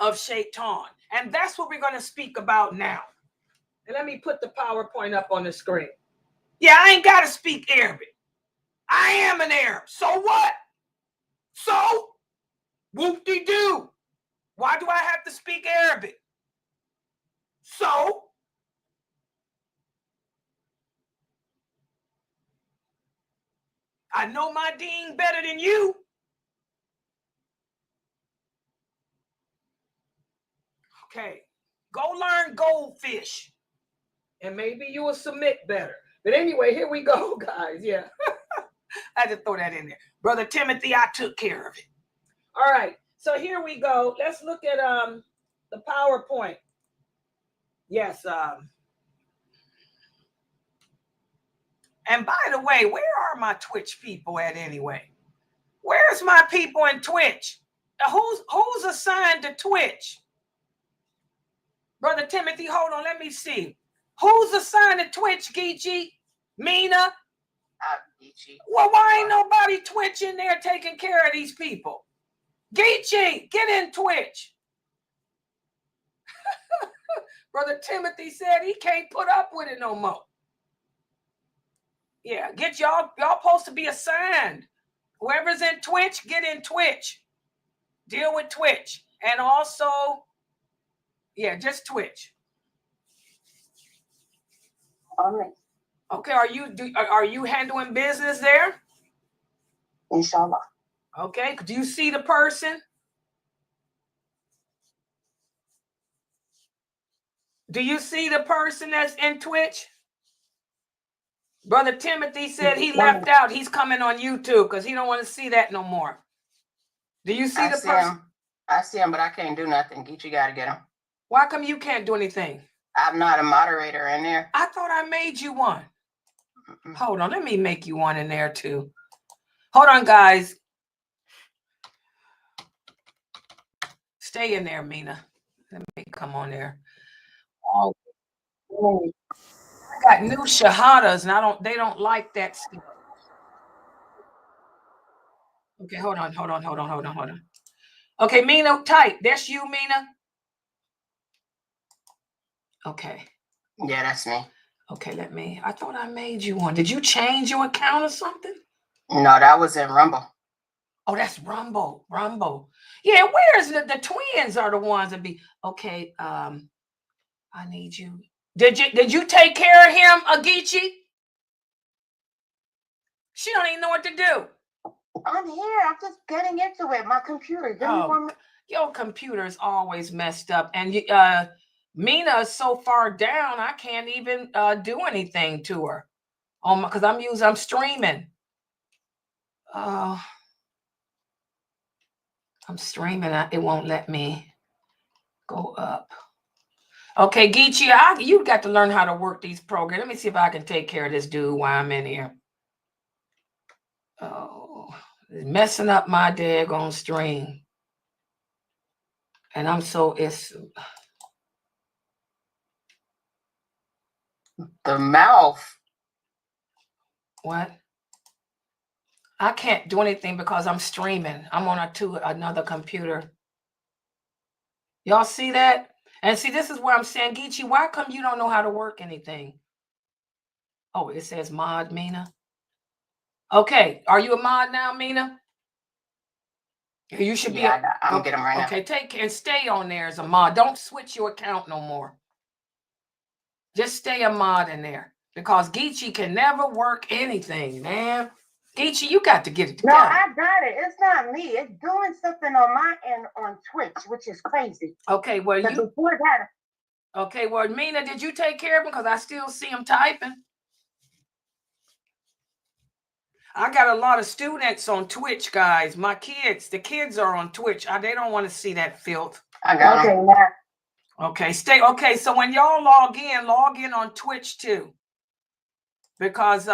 of Shaytan. And that's what we're going to speak about now. And let me put the PowerPoint up on the screen. Yeah, I ain't got to speak Arabic. I am an Arab. So what? So, whoop-de-doo. Why do I have to speak Arabic? So, I know my deen better than you. Okay, go learn goldfish. And maybe you will submit better. But anyway, here we go, guys. Yeah. I had to throw that in there. Brother Timothy, I took care of it. All right. So here we go. Let's look at the PowerPoint. Yes. And by the way, where are my Twitch people at anyway? Where's my people in Twitch? Who's assigned to Twitch? Brother Timothy, hold on. Let me see. Who's assigned to Twitch, Geechee? Mina? Geechee. Well, why ain't nobody Twitch in there taking care of these people? Geechee, get in Twitch. Brother Timothy said he can't put up with it no more. Yeah, get y'all supposed to be assigned. Whoever's in Twitch, get in Twitch. Deal with Twitch. And also, yeah, just Twitch. All right. Okay, are you handling business there? Inshallah. Okay, do you see the person? Do you see the person that's in Twitch? Brother Timothy said he left out. He's coming on YouTube because he don't want to see that no more. Do you see the person? I see him, but I can't do nothing. Geechee got to get him. Why come you can't do anything? I'm not a moderator in there. I thought I made you one. Hold on, let me make you one in there too. Hold on, guys. Stay in there, Mina. Let me come on there. Oh, I got new shahadas, and they don't like that stuff. Okay, hold on. Okay, Mina, type. That's you, Mina. Okay. Yeah, that's me. Okay, I thought I made you one. Did you change your account or something? No, that was in Rumble. Oh, that's Rumble. Yeah, where's the twins are the ones that be okay. I need you. Did you take care of him, Agichi? She don't even know what to do. I'm here. I'm just getting into it. My computer. Your computer is always messed up, and Mina is so far down, I can't even do anything to her. Because I'm streaming. I'm streaming. It won't let me go up. Okay, Geechee, you got to learn how to work these programs. Let me see if I can take care of this dude while I'm in here. Oh, it's messing up my daggone stream. And it's the mouth. What? I can't do anything because I'm streaming. I'm on another computer. Y'all see that? And see, this is where I'm saying, Geechee, why come you don't know how to work anything? Oh, it says mod Mina. Okay, are you a mod now, Mina? You should be. Yeah, I'm gonna get them right now. Okay, take care and stay on there as a mod. Don't switch your account no more. Just stay a mod in there because Geechee can never work anything, man. Geechee, you got to get it together. No, I got it. It's not me. It's doing something on my end on Twitch, which is crazy. Okay, well, before that. Okay, well, Mina, did you take care of him? Because I still see him typing. I got a lot of students on Twitch, guys. My kids, the kids are on Twitch. They don't want to see that filth. I got Okay, them. Okay, okay. So when y'all log in on Twitch too. Because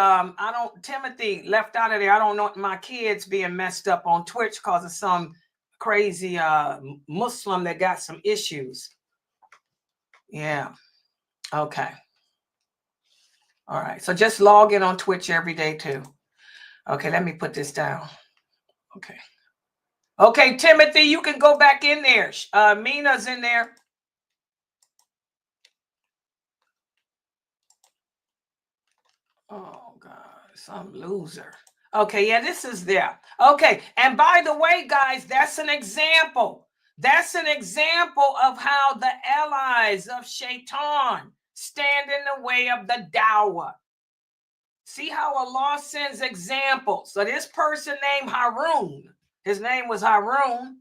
Timothy left out of there. I don't know my kids being messed up on Twitch because of some crazy Muslim that got some issues. Yeah. Okay. All right. So just log in on Twitch every day too. Okay, let me put this down. Okay. Okay, Timothy, you can go back in there. Mina's in there. Oh, God, some loser. Okay, yeah, this is there. Okay, and by the way, guys, that's an example. That's an example of how the allies of Shaytan stand in the way of the dawah. See how Allah sends examples. So this person named Harun, his name was Harun.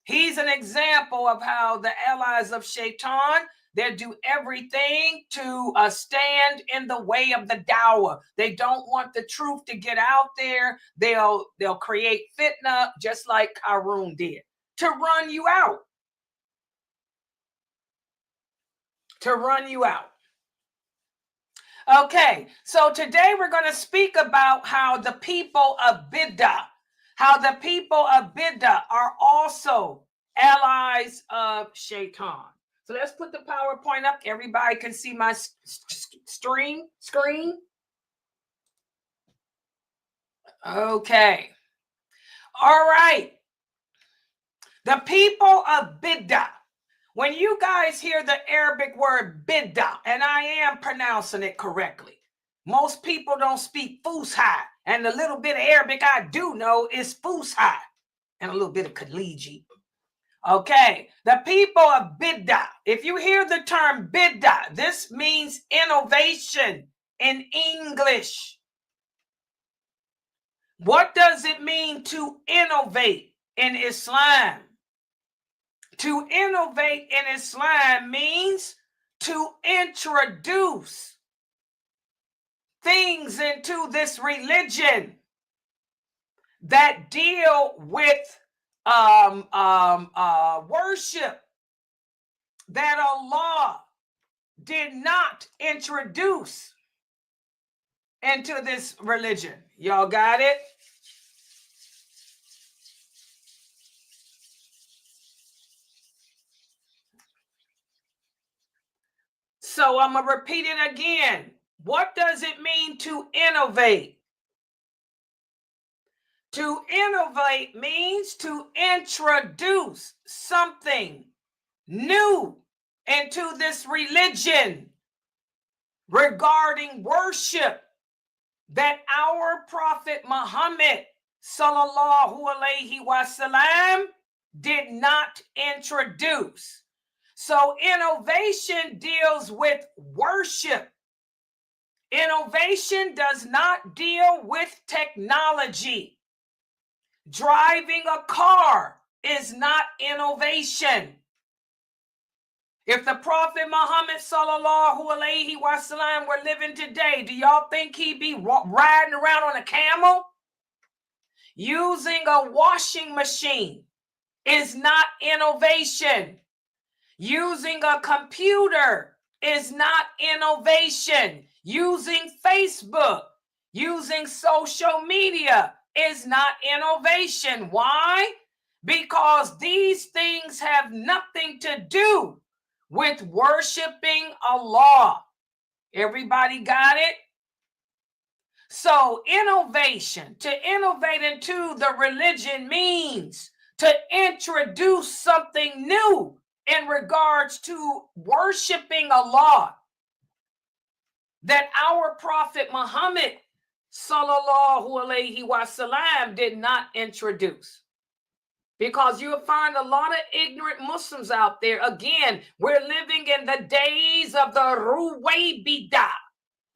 He's an example of how the allies of Shaytan, they do everything to stand in the way of the dawah. They don't want the truth to get out there. They'll create fitna just like Harun did to run you out. To run you out. Okay, so today we're going to speak about how the people of Bidah, are also allies of Shaitan. So let's put the PowerPoint up. Everybody can see my screen. Okay. All right. The people of Bidah. When you guys hear the Arabic word Bidah, and I am pronouncing it correctly, most people don't speak Fusha, and the little bit of Arabic I do know is Fusha, and a little bit of Khaliji. Okay, the people of Bidah. If you hear the term Bidah, this means innovation in English. What does it mean to innovate in Islam? To innovate in Islam means to introduce things into this religion that deal with worship that Allah did not introduce into this religion. Y'all got it? So I'm going to repeat it again. What does it mean to innovate? To innovate means to introduce something new into this religion regarding worship that our Prophet Muhammad sallallahu alaihi wasallam did not introduce. So innovation deals with worship. Innovation does not deal with technology. Driving a car is not innovation. If the Prophet Muhammad sallallahu alaihi wasallam were living today, do y'all think he'd be riding around on a camel? Using a washing machine is not innovation. Using a computer is not innovation. Using Facebook, using social media is not innovation. Why? Because these things have nothing to do with worshiping Allah. Everybody got it? So innovation, to innovate into the religion means to introduce something new in regards to worshiping Allah that our Prophet Muhammad sallallahu alaihi wasallam did not introduce. Because you'll find a lot of ignorant Muslims out there. Again, we're living in the days of the Bidah.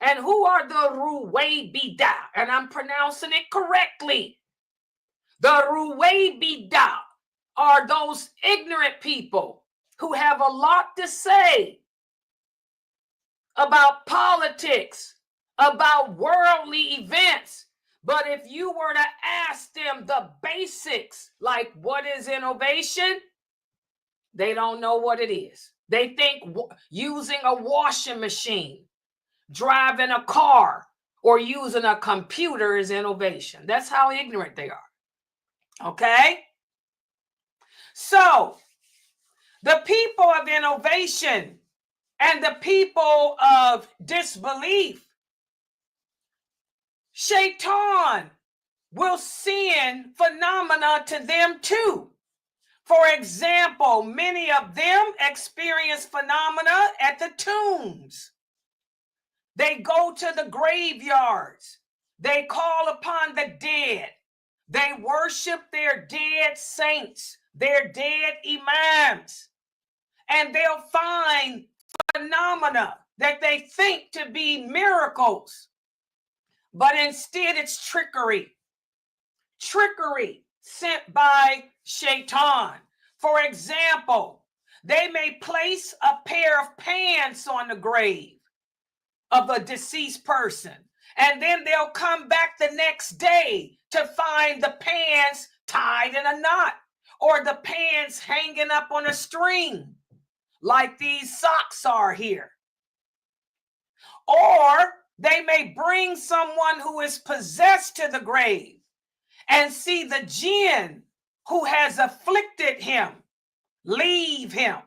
And who are the Bidah? And I'm pronouncing it correctly. The Bidah are those ignorant people who have a lot to say about politics, about worldly events. But if you were to ask them the basics, like what is innovation, they don't know what it is. They think using a washing machine, driving a car, or using a computer is innovation. That's how ignorant they are. Okay? So, the people of innovation and the people of disbelief, Shaytan will send phenomena to them too. For example, many of them experience phenomena at the tombs. They go to the graveyards. They call upon the dead. They worship their dead saints, their dead imams. And they'll find phenomena that they think to be miracles. But instead it's trickery. Trickery sent by Shaitan. For example, they may place a pair of pants on the grave of a deceased person, and then they'll come back the next day to find the pants tied in a knot or the pants hanging up on a string like these socks are here. Or they may bring someone who is possessed to the grave and see the jinn who has afflicted him leave him.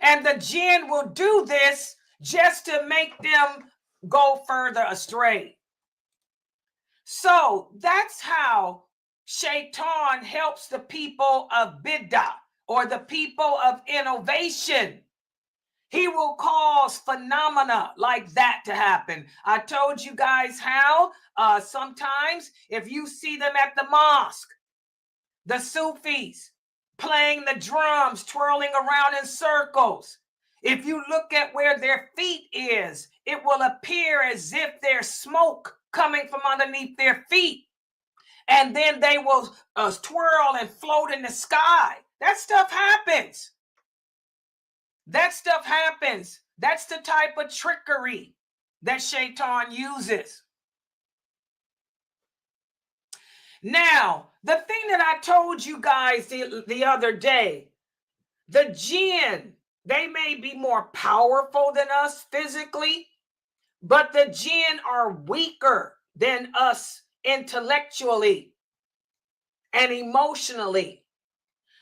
And the jinn will do this just to make them go further astray. So that's how Shaitan helps the people of Bidah, or the people of innovation. He will cause phenomena like that to happen. I told you guys how sometimes if you see them at the mosque, the Sufis playing the drums, twirling around in circles, if you look at where their feet is, it will appear as if there's smoke coming from underneath their feet. And then they will twirl and float in the sky. That stuff happens. That stuff happens. That's the type of trickery that Shaitan uses. Now, the thing that I told you guys the other day, the jinn, they may be more powerful than us physically, but the jinn are weaker than us intellectually and emotionally.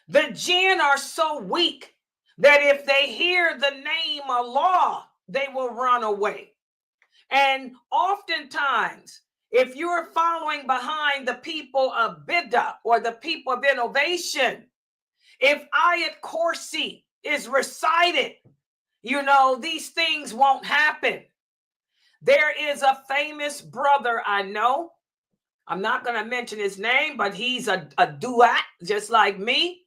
The jinn are so weak that if they hear the name Allah, they will run away. And oftentimes, if you're following behind the people of Bidah or the people of innovation, if Ayat Kursi is recited, you know, these things won't happen. There is a famous brother I know. I'm not going to mention his name, but he's a duat just like me.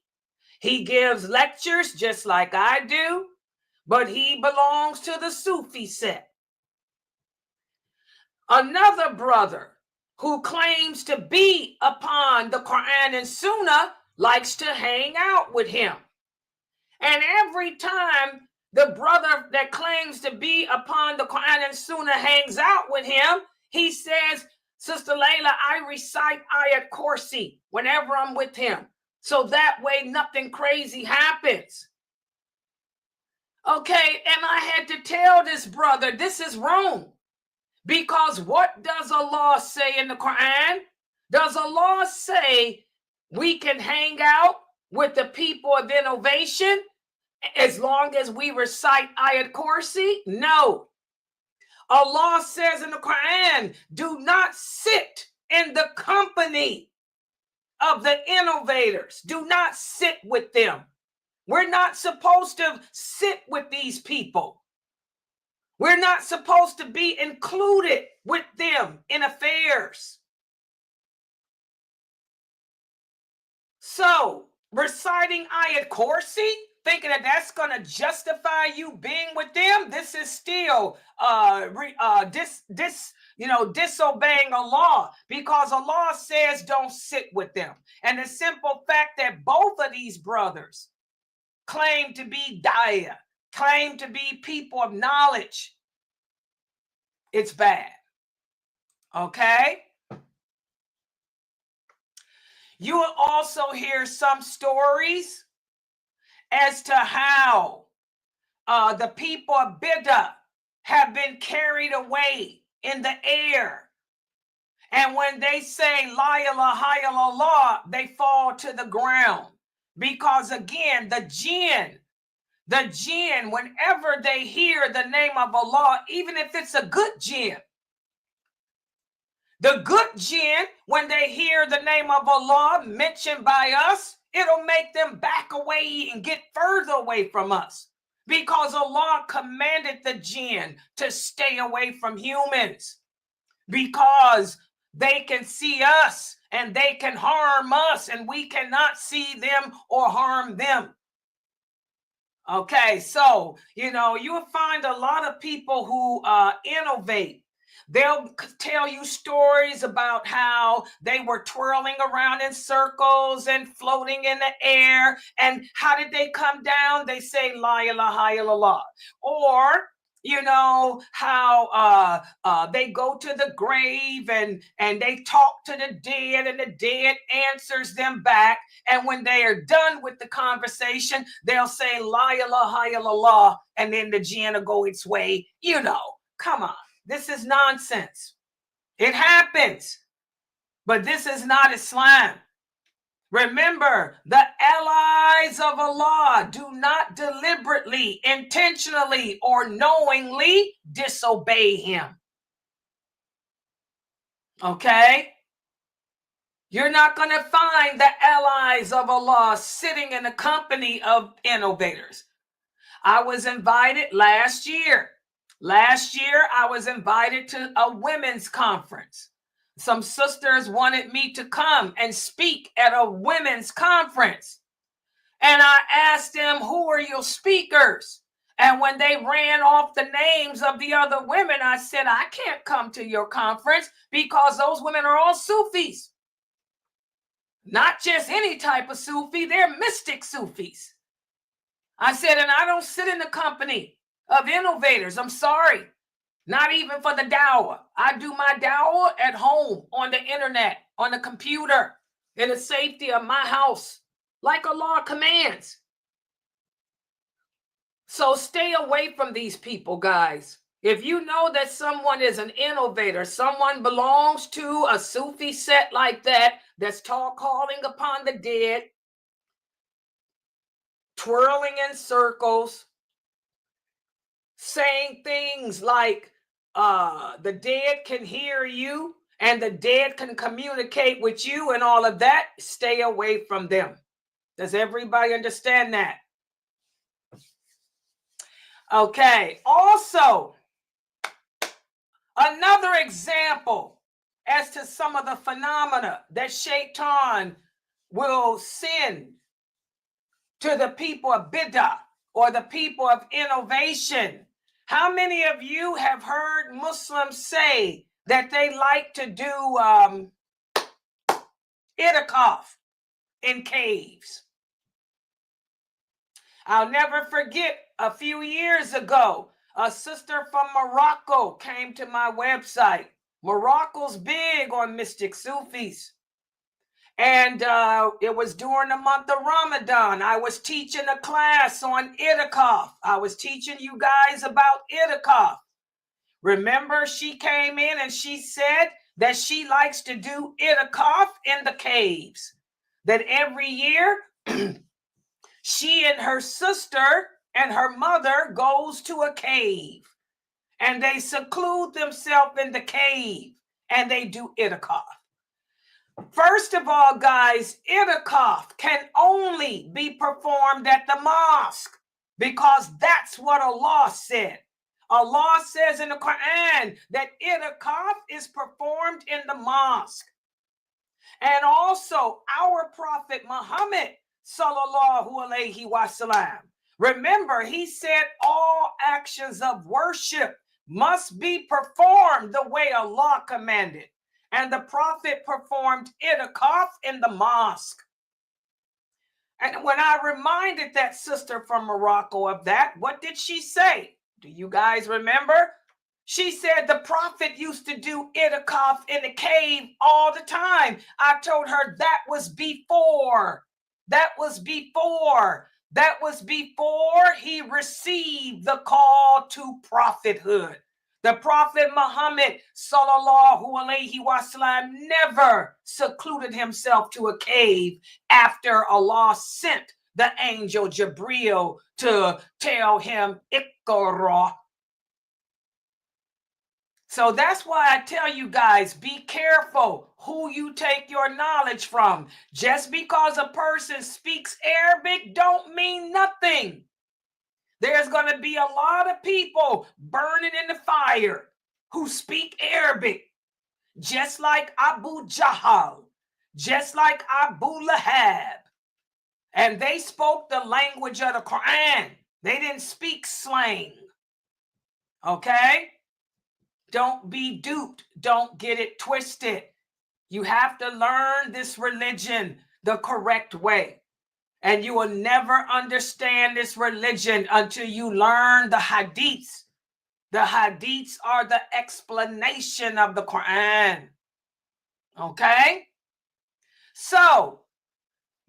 He gives lectures just like I do, but he belongs to the Sufi sect. Another brother who claims to be upon the Quran and Sunnah likes to hang out with him. And every time the brother that claims to be upon the Quran and Sunnah hangs out with him, he says, Sister Layla, I recite Ayat Kursi whenever I'm with him. So that way nothing crazy happens. Okay, and I had to tell this brother, this is wrong. Because what does Allah say in the Quran? Does Allah say we can hang out with the people of innovation as long as we recite Ayat Kursi? No. Allah says in the Quran, do not sit in the company of the innovators. Do not sit with them. We're not supposed to sit with these people. We're not supposed to be included with them in affairs. So, reciting Ayat Kursi, thinking that that's going to justify you being with them, this is still disobeying Allah, because Allah says don't sit with them. And the simple fact that both of these brothers claim to be Daya, claim to be people of knowledge, it's bad. Okay? You will also hear some stories as to how the people of Bidah have been carried away in the air. And when they say La ilaha illallah, they fall to the ground. Because again, the jinn, whenever they hear the name of Allah, even if it's a good jinn, the good jinn, when they hear the name of Allah mentioned by us, it'll make them back away and get further away from us. Because Allah commanded the jinn to stay away from humans. Because they can see us and they can harm us, and we cannot see them or harm them. Okay, so, you'll find a lot of people who innovate. They'll tell you stories about how they were twirling around in circles and floating in the air. And how did they come down? They say, La ilaha illallah. Or, how they go to the grave and they talk to the dead, and the dead answers them back. And when they are done with the conversation, they'll say, La ilaha illallah, and then the jinn will go its way. Come on. This is nonsense. It happens, but this is not Islam. Remember, the allies of Allah do not deliberately, intentionally, or knowingly disobey him. Okay? You're not going to find the allies of Allah sitting in the company of innovators. I was invited last year. I was invited to a women's conference. Some sisters wanted me to come and speak at a women's conference. And I asked them, who are your speakers? And when they ran off the names of the other women, I said, I can't come to your conference because those women are all Sufis. Not just any type of Sufi, they're mystic Sufis. I said, and I don't sit in the company of innovators. I'm sorry. Not even for the dawah. I do my dawah at home, on the internet, on the computer, in the safety of my house, like Allah commands. So stay away from these people, guys. If you know that someone is an innovator, someone belongs to a Sufi set like that, that's calling upon the dead, twirling in circles, saying things like the dead can hear you and the dead can communicate with you and all of that, stay away from them. Does everybody understand that? Okay. Also, another example as to some of the phenomena that Shaytan will send to the people of Bidah or the people of innovation. How many of you have heard Muslims say that they like to do itikaf in caves? I'll never forget, a few years ago, a sister from Morocco came to my website. Morocco's big on mystic Sufis. And it was during the month of Ramadan. I was teaching a class on itikaf. I was teaching you guys about itikaf. Remember, she came in and she said that she likes to do itikaf in the caves. That every year, she and her sister and her mother goes to a cave. and they seclude themselves in the cave, and they do itikaf. First of all, guys, itikaf can only be performed at the mosque because that's what Allah said. Allah says in the Quran that itikaf is performed in the mosque. And also our Prophet Muhammad sallallahu alaihi wasallam, remember, he said all actions of worship must be performed the way Allah commanded. And the Prophet performed itikaf in the mosque. And when I reminded that sister from Morocco of that, what did she say? Do you guys remember? She said the Prophet used to do itikaf in the cave all the time. I told her that was before. That was before he received the call to prophethood. The Prophet Muhammad sallallahu alaihi wasallam never secluded himself to a cave after Allah sent the angel Jibril to tell him Iqra. So that's why I tell you guys, be careful who you take your knowledge from. Just because a person speaks Arabic don't mean nothing. There's going to be a lot of people burning in the fire who speak Arabic, just like Abu Jahl, just like Abu Lahab. And they spoke the language of the Quran. They didn't speak slang. Okay? Don't be duped. Don't get it twisted. You have to learn this religion the correct way. And you will never understand this religion until you learn the hadiths. The hadiths are the explanation of the Quran. Okay? So,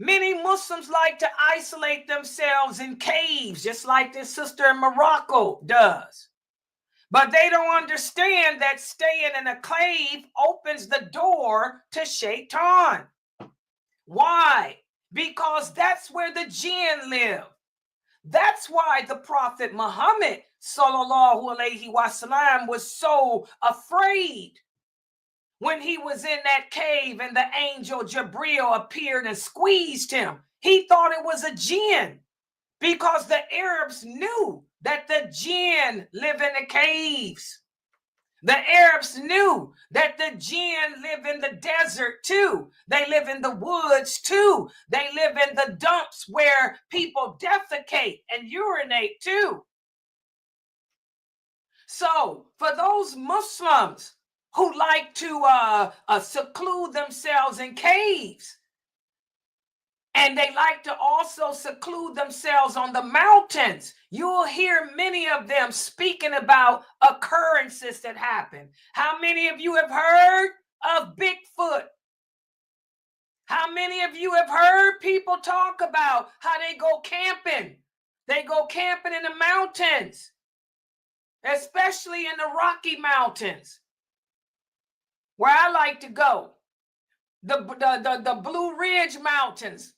many Muslims like to isolate themselves in caves, just like this sister in Morocco does. But they don't understand that staying in a cave opens the door to Shaytan. Why? Because that's where the jinn live. That's why the Prophet Muhammad sallallahu alaihi wasallam was so afraid when he was in that cave and the angel Jibril appeared and squeezed him. He thought it was a jinn because the Arabs knew that the jinn live in the caves. The Arabs knew that the jinn live in the desert too. They live in the woods too. They live in the dumps where people defecate and urinate too. So for those Muslims who like to seclude themselves in caves, and they like to also seclude themselves on the mountains, you'll hear many of them speaking about occurrences that happen. How many of you have heard of Bigfoot? How many of you have heard people talk about how they go camping? They go camping in the mountains, especially in the Rocky Mountains, where I like to go. The Blue Ridge Mountains,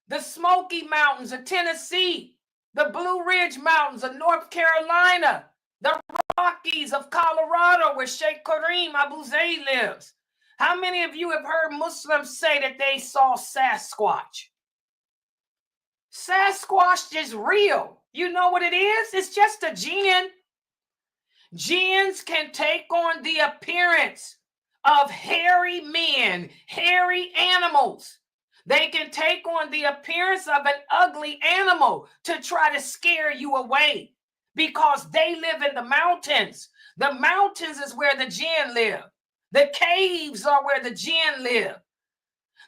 the Smoky Mountains of Tennessee, the Blue Ridge Mountains of North Carolina, the Rockies of Colorado where Sheikh Kareem Abu Zayd lives. How many of you have heard Muslims say that they saw Sasquatch? Sasquatch is real. You know what it is? It's just a jinn. Jinns can take on the appearance of hairy men, hairy animals. They can take on the appearance of an ugly animal to try to scare you away because they live in the mountains. The mountains is where the jinn live. The caves are where the jinn live.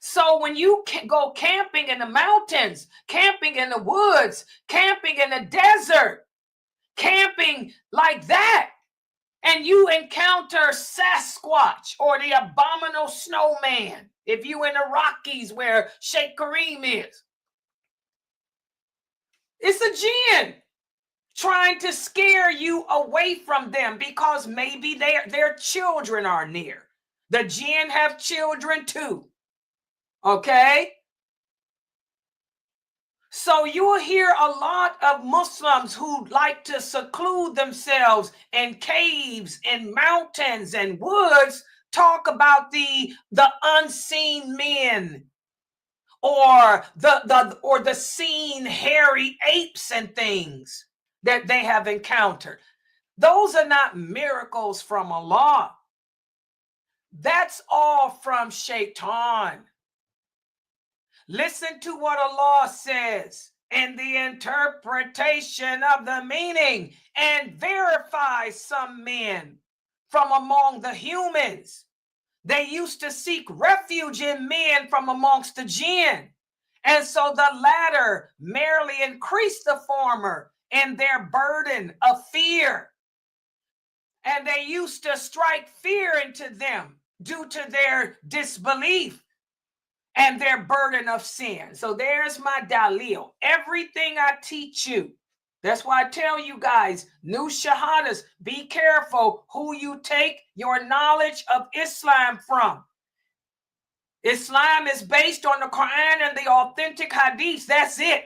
So when you go camping in the mountains, camping in the woods, camping in the desert, camping like that, and you encounter Sasquatch or the abominable snowman, if you in the Rockies where Sheikh Kareem is, it's a jinn trying to scare you away from them because maybe their children are near. The jinn have children too. Okay? So you will hear a lot of Muslims who like to seclude themselves in caves, in mountains and woods, talk about the unseen men, or the seen hairy apes and things that they have encountered. Those are not miracles from Allah. That's all from Shaytan. Listen to what Allah says in the interpretation of the meaning, and verify some men from among the humans. They used to seek refuge in men from amongst the jinn, and so the latter merely increased the former in their burden of fear. And they used to strike fear into them due to their disbelief and their burden of sin. So there's my dalil. Everything I teach you, that's why I tell you guys, new shahadas, be careful who you take your knowledge of Islam from. Islam is based on the Quran and the authentic hadiths. That's it.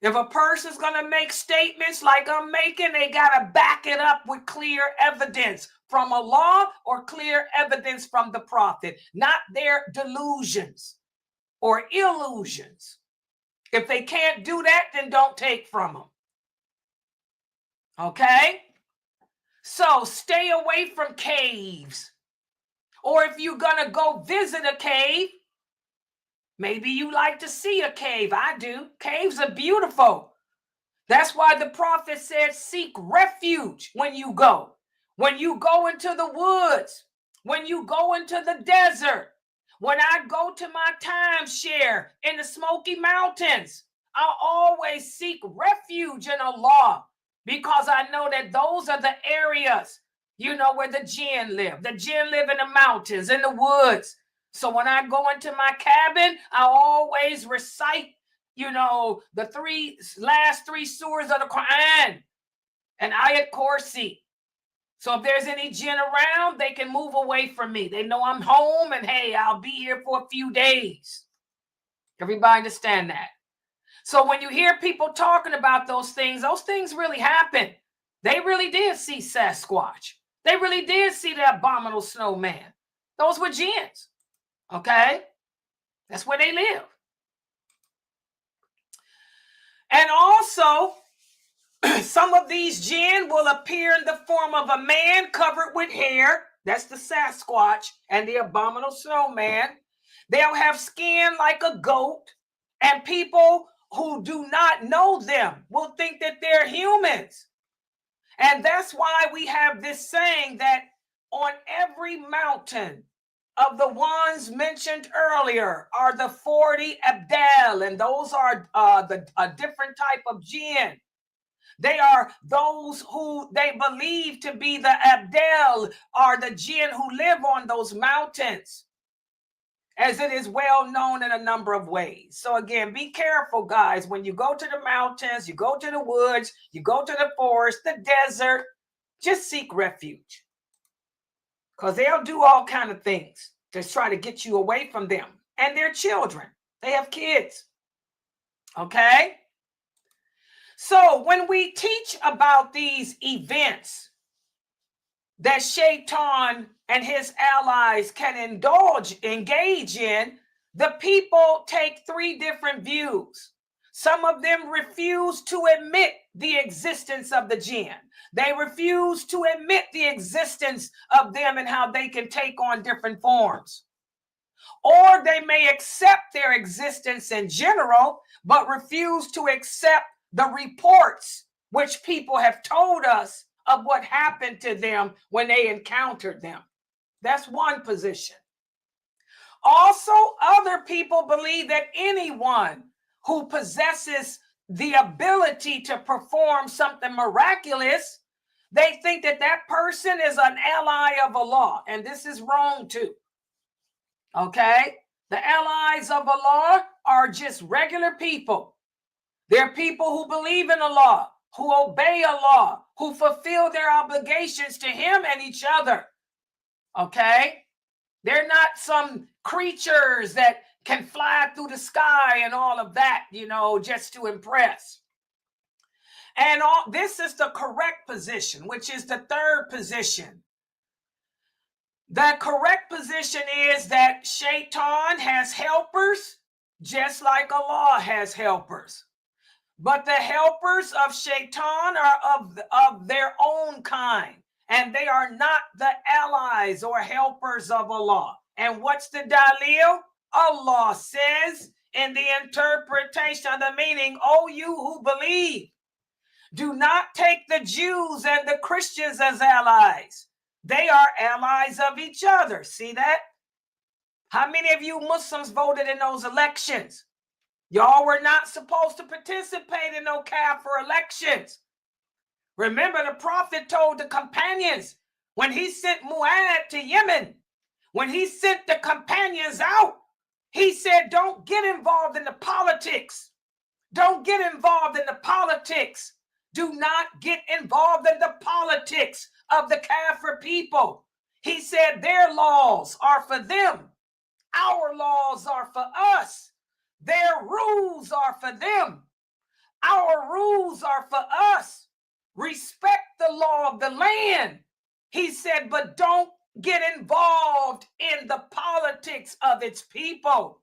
If a person's going to make statements like I'm making, they got to back it up with clear evidence from Allah or clear evidence from the Prophet, not their delusions or illusions. If they can't do that, then don't take from them. Okay? So stay away from caves. Or if you're going to go visit a cave, maybe you like to see a cave. I do. Caves are beautiful. That's why the Prophet said, seek refuge when you go. When you go into the woods, when you go into the desert, when I go to my timeshare in the Smoky Mountains, I always seek refuge in Allah, because I know that those are the areas, you know, where the jinn live. The jinn live in the mountains, in the woods. So when I go into my cabin, I always recite, you know, the last three surahs of the Quran and Ayat Kursi. So if there's any jinn around, they can move away from me. They know I'm home and, hey, I'll be here for a few days. Everybody understand that? So when you hear people talking about those things really happen. They really did see Sasquatch. They really did see the abominable snowman. Those were jinns. Okay? That's where they live. And also, some of these jinn will appear in the form of a man covered with hair. That's the Sasquatch and the abominable snowman. They'll have skin like a goat, and people who do not know them will think that they're humans. And that's why we have this saying that on every mountain of the ones mentioned earlier are the 40 Abdal, and those are a different type of jinn. They are those who they believe to be the Abdal, are the jinn who live on those mountains, as it is well known in a number of ways. So again, be careful, guys. When you go to the mountains, you go to the woods, you go to the forest, the desert, just seek refuge, because they'll do all kinds of things to try to get you away from them and their children. They have kids. Okay? So when we teach about these events that Shaytan and his allies can engage in, the people take three different views. Some of them refuse to admit the existence of the jinn. They refuse to admit the existence of them and how they can take on different forms. Or they may accept their existence in general, but refuse to accept the reports which people have told us of what happened to them when they encountered them. That's one position. Also, other people believe that anyone who possesses the ability to perform something miraculous, they think that that person is an ally of Allah, and this is wrong too. Okay? The allies of Allah are just regular people. They're people who believe in Allah, who obey Allah, who fulfill their obligations to Him and each other. Okay? They're not some creatures that can fly through the sky and all of that, just to impress. And this is the correct position, which is the third position. The correct position is that Shaitan has helpers, just like Allah has helpers. But the helpers of Shaitan are of their own kind, and they are not the allies or helpers of Allah. And what's the dalil? Allah says in the interpretation of the meaning, "O you who believe, do not take the Jews and the Christians as allies. They are allies of each other." See that? How many of you Muslims voted in those elections? Y'all were not supposed to participate in no kafir elections. Remember, the Prophet told the companions when he sent Mu'adh to Yemen, when he sent the companions out, he said, don't get involved in the politics. Don't get involved in the politics. Do not get involved in the politics of the kafir people. He said their laws are for them. Our laws are for us. Their rules are for them. Our rules are for us. Respect the law of the land. He said, but don't get involved in the politics of its people.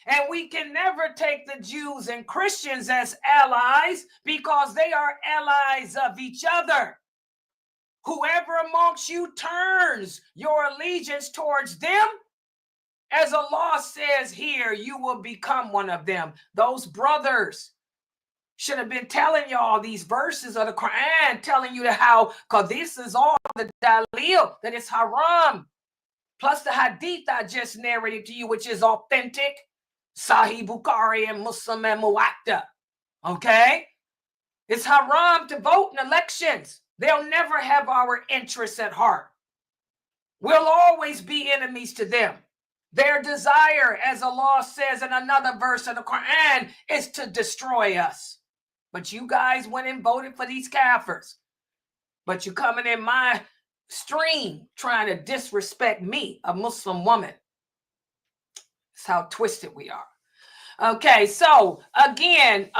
And we can never take the Jews and Christians as allies because they are allies of each other. Whoever amongst you turns your allegiance towards them, as Allah says here, you will become one of them. Those brothers should have been telling y'all these verses of the Quran, telling you how, because this is all the dalil, that it's haram. Plus the hadith I just narrated to you, which is authentic. Sahih Bukhari and Muslim and Muwatta. Okay? It's haram to vote in elections. They'll never have our interests at heart. We'll always be enemies to them. Their desire, as Allah says in another verse of the Quran, is to destroy us. But you guys went and voted for these kafirs. But you're coming in my stream trying to disrespect me, a Muslim woman. That's how twisted we are. Okay, so again,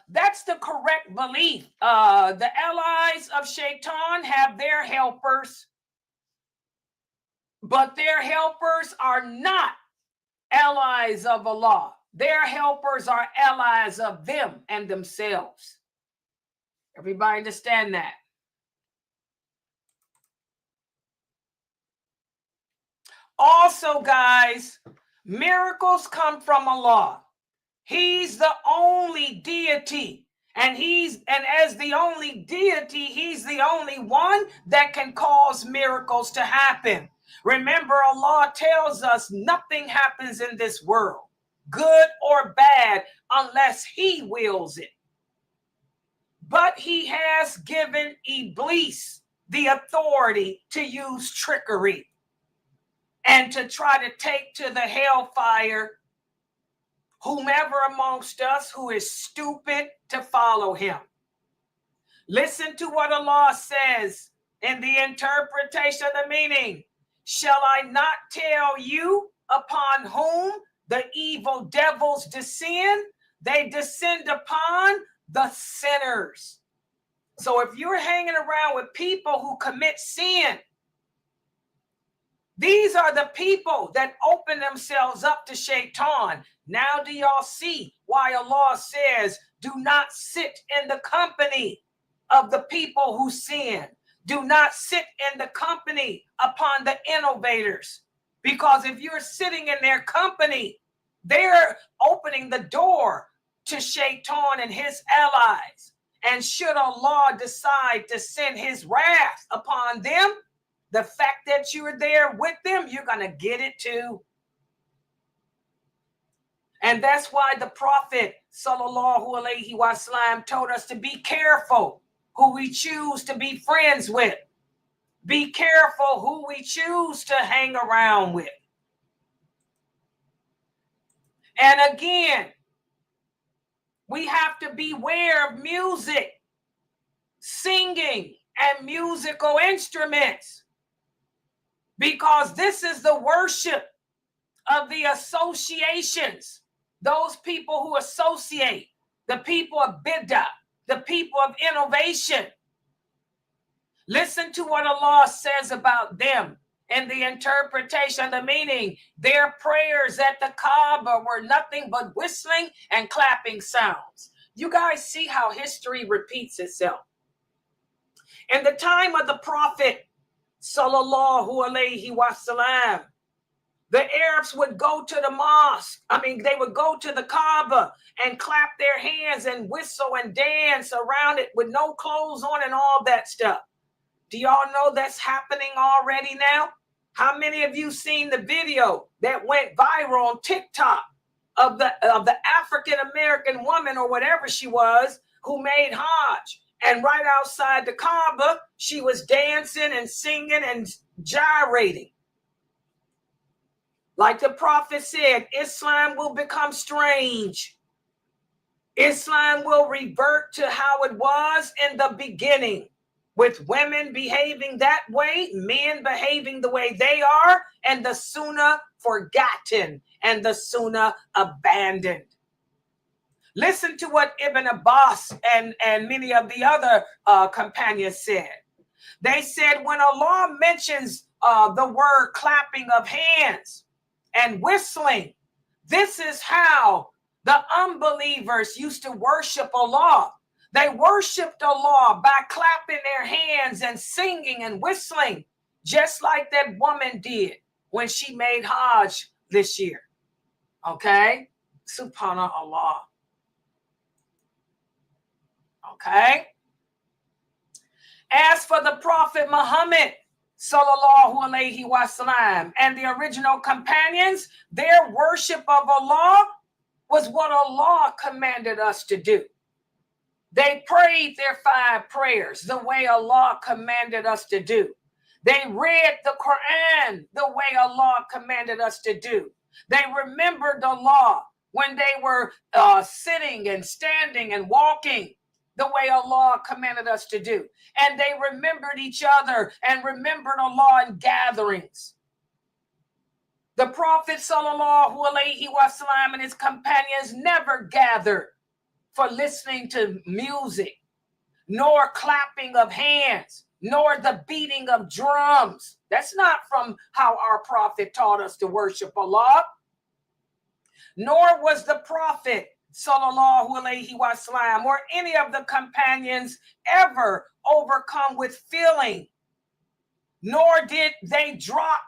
that's the correct belief. The allies of Shaitan have their helpers, but their helpers are not allies of Allah. Their helpers are allies of them and themselves. Everybody understand that? Also, guys, miracles come from Allah. He's the only deity, and as the only deity, he's the only one that can cause miracles to happen. Remember, Allah tells us nothing happens in this world, good or bad, unless he wills it. But he has given Iblis the authority to use trickery and to try to take to the hellfire whomever amongst us who is stupid to follow him. Listen to what Allah says in the interpretation of the meaning. Shall I not tell you upon whom the evil devils descend? They descend upon the sinners. So if you're hanging around with people who commit sin, these are the people that open themselves up to Shaitan. Now do y'all see why Allah says, do not sit in the company of the people who sin. Do not sit in the company upon the innovators. Because if you're sitting in their company, they're opening the door to Shaitan and his allies. And should Allah decide to send his wrath upon them, the fact that you're there with them, you're going to get it too. And that's why the Prophet sallallahu alaihi wasallam told us to be careful who we choose to be friends with. Be careful who we choose to hang around with. And again, we have to beware of music, singing, and musical instruments, because this is the worship of the associations, those people who associate, the people of Bidah, the people of innovation. Listen to what Allah says about them and the interpretation, the meaning. Their prayers at the Kaaba were nothing but whistling and clapping sounds. You guys see how history repeats itself. In the time of the Prophet, sallallahu alaihi wasallam, the Arabs would go to the mosque. They would go to the Kaaba and clap their hands and whistle and dance around it with no clothes on and all that stuff. Do y'all know that's happening already now? How many of you seen the video that went viral on TikTok of the African American woman or whatever she was who made Hajj, and right outside the Kaaba she was dancing and singing and gyrating? Like the Prophet said, Islam will become strange. Islam will revert to how it was in the beginning, with women behaving that way, men behaving the way they are, and the Sunnah forgotten and the Sunnah abandoned. Listen to what Ibn Abbas and many of the other companions said. They said when Allah mentions the word clapping of hands and whistling, this is how the unbelievers used to worship Allah. They worshiped Allah by clapping their hands and singing and whistling, just like that woman did when she made Hajj this year. Okay? Subhanallah. Okay? As for the Prophet Muhammad, sallallahu alaihi wasallam, and the original companions, their worship of Allah was what Allah commanded us to do. They prayed their 5 prayers the way Allah commanded us to do. They read the Quran the way Allah commanded us to do. They remembered Allah when they were sitting and standing and walking the way Allah commanded us to do. And they remembered each other and remembered Allah in gatherings. The Prophet sallallahu alaihi wasallam and his companions never gathered for listening to music, nor clapping of hands, nor the beating of drums. That's not from how our Prophet taught us to worship Allah. Nor was the Prophet sallallahu alaihi wasallam or any of the companions ever overcome with feeling, nor did they drop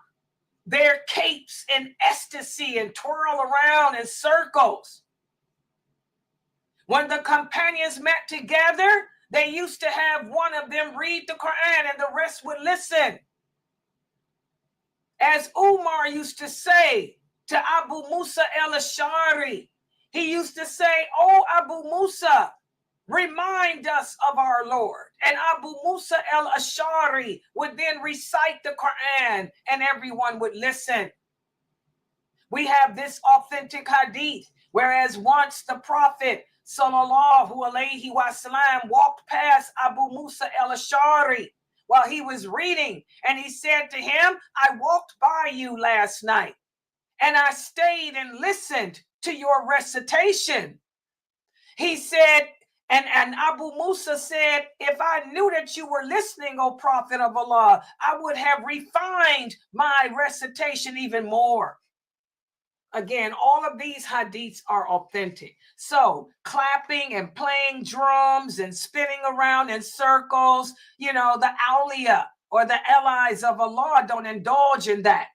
their capes in ecstasy and twirl around in circles. When the companions met together, they used to have one of them read the Quran and the rest would listen. As Umar used to say to Abu Musa al-Ash'ari, he used to say, "Oh, Abu Musa, remind us of our Lord." And Abu Musa al-Ash'ari would then recite the Quran and everyone would listen. We have this authentic hadith, whereas once the Prophet sallallahu alaihi wasallam walked past Abu Musa al-Ash'ari while he was reading, and he said to him, "I walked by you last night and I stayed and listened to your recitation." He said, and Abu Musa said, "If I knew that you were listening, O Prophet of Allah, I would have refined my recitation even more." Again, all of these hadiths are authentic. So clapping and playing drums and spinning around in circles, the awliya or the allies of Allah don't indulge in that.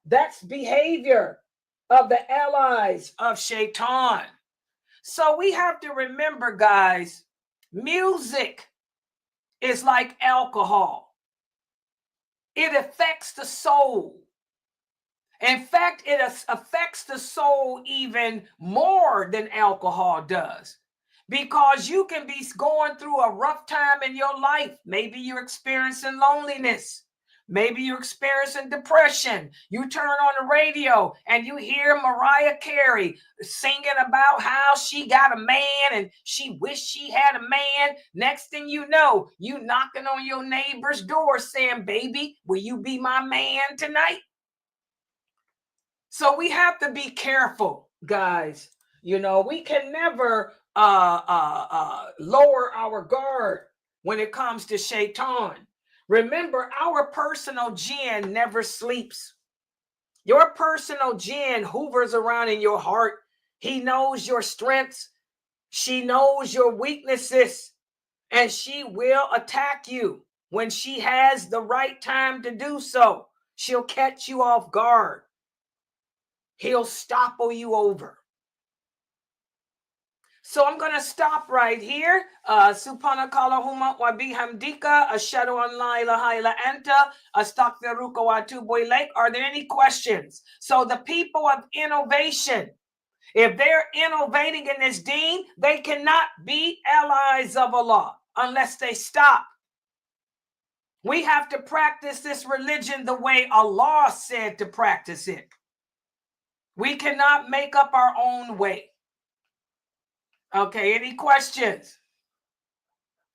That's behavior of the allies of Shaytan. So we have to remember, guys, music is like alcohol. It affects the soul. In fact, it affects the soul even more than alcohol does, because you can be going through a rough time in your life. Maybe you're experiencing loneliness. Maybe you're experiencing depression. You turn on the radio and you hear Mariah Carey singing about how she got a man and she wished she had a man. Next thing you know, you knocking on your neighbor's door saying, "Baby, will you be my man tonight?" So we have to be careful, guys. You know, we can never lower our guard when it comes to Shaytan. Remember, our personal jinn never sleeps. Your personal jinn hovers around in your heart. He knows your strengths. She knows your weaknesses, and she will attack you when she has the right time to do so. She'll catch you off guard. He'll stopple you over. So I'm going to stop right here. Subhanakallahumma wa bihamdika ashhadu an la ilaha illa anta astaghfiruka wa atubu ilaik. Are there any questions? So the people of innovation, if they're innovating in this deen, they cannot be allies of Allah unless they stop. We have to practice this religion the way Allah said to practice it. We cannot make up our own way. Okay, any questions?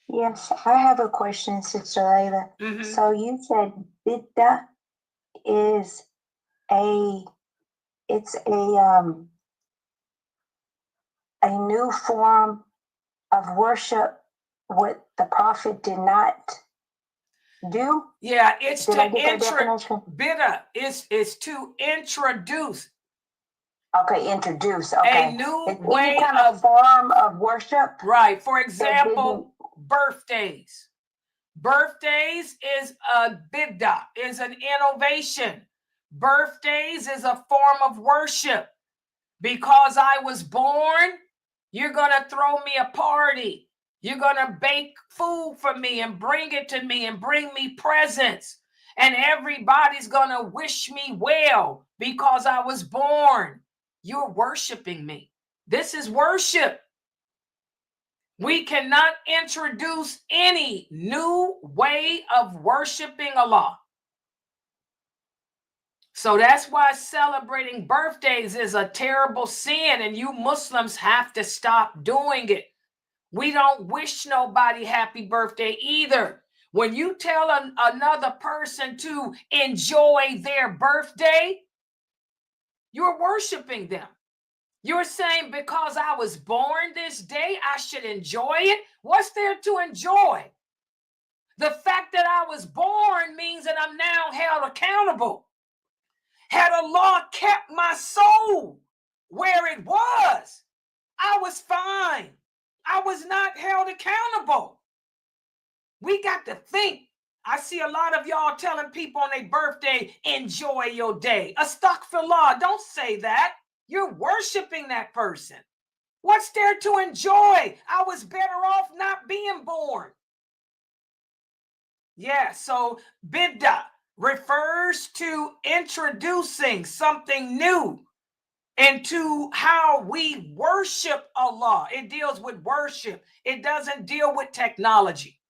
Yes, I have a question, Sister Layla. Mm-hmm. So you said Bidah is a new form of worship what the Prophet did not do? Yeah, it's Did to I get that definition? Bidah is to introduce. Okay, introduce. Okay, A new it's way any kind of form of worship. Right. For example, birthdays. Birthdays is a Bidah, is an innovation. Birthdays is a form of worship. Because I was born, you're going to throw me a party. You're going to bake food for me and bring it to me and bring me presents. And everybody's going to wish me well because I was born. You're worshiping me. This is worship. We cannot introduce any new way of worshiping Allah. So that's why celebrating birthdays is a terrible sin, and you Muslims have to stop doing it. We don't wish nobody happy birthday either. When you tell another person to enjoy their birthday, you're worshiping them. You're saying because I was born this day, I should enjoy it. What's there to enjoy? The fact that I was born means that I'm now held accountable. Had Allah kept my soul where it was, I was fine. I was not held accountable. We got to think. I see a lot of y'all telling people on their birthday, enjoy your day. Astaghfirullah, don't say that. You're worshiping that person. What's there to enjoy? I was better off not being born. Yeah, so Bidah refers to introducing something new into how we worship Allah. It deals with worship. It doesn't deal with technology.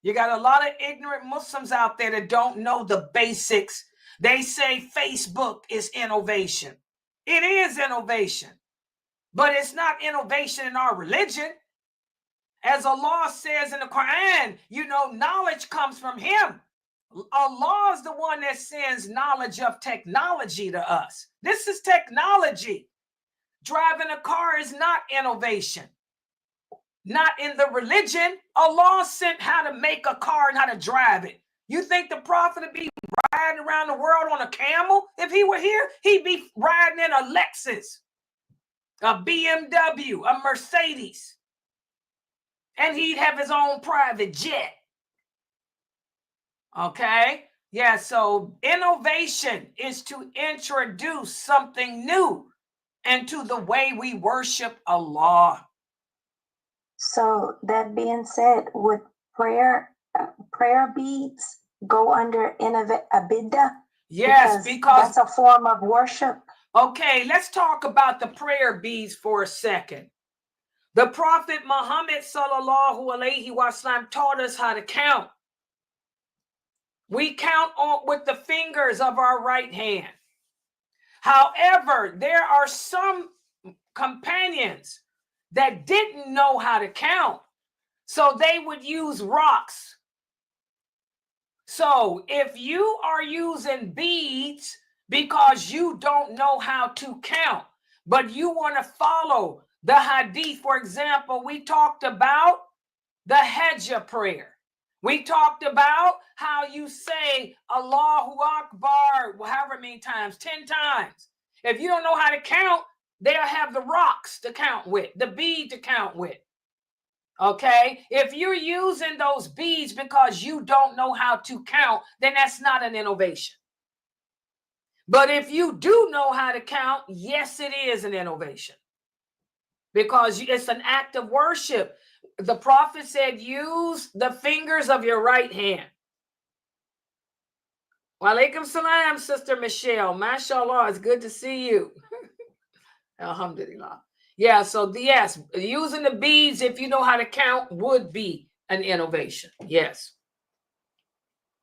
You got a lot of ignorant Muslims out there that don't know the basics. They say Facebook is innovation. It is innovation, but it's not innovation in our religion. As Allah says in the Quran, you know, knowledge comes from Him. Allah is the one that sends knowledge of technology to us. This is technology. Driving a car is not innovation. Not in the religion. Allah sent how to make a car and how to drive it. You think the Prophet would be riding around the world on a camel? If he were here, he'd be riding in a Lexus, a BMW, a Mercedes. And he'd have his own private jet. Okay? Yeah, so innovation is to introduce something new into the way we worship Allah. So that being said, would prayer beads go under a Bidah? Yes, because that's a form of worship. Okay, let's talk about the prayer beads for a second. The Prophet Muhammad sallallahu alaihi wasallam taught us how to count. We count with the fingers of our right hand. However, there are some companions that didn't know how to count, so they would use rocks. So if you are using beads because you don't know how to count, but you want to follow the hadith. For example, we talked about the Hajj prayer. We talked about how you say Allahu Akbar, however many times, 10 times. If you don't know how to count, they'll have the rocks to count with, the bead to count with. Okay? If you're using those beads because you don't know how to count, then that's not an innovation. But if you do know how to count, yes, it is an innovation, because it's an act of worship. The prophet said, use the fingers of your right hand. Wa alaikum salam, Sister Michelle. MashaAllah, it's good to see you. Alhamdulillah. Yeah, so yes, using the beads, if you know how to count, would be an innovation. Yes.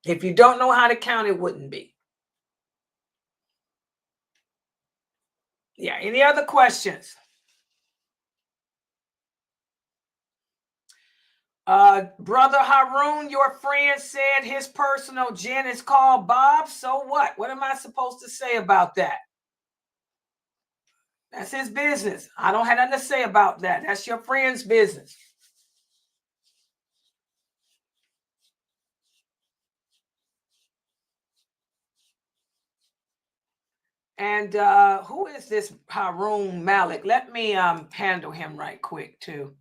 If you don't know how to count, it wouldn't be. Yeah, any other questions? Brother Harun, your friend said his personal gin is called Bob. So what? What am I supposed to say about that? That's his business. I don't have nothing to say about that. That's your friend's business. And who is this Harun Malik? Let me handle him right quick too.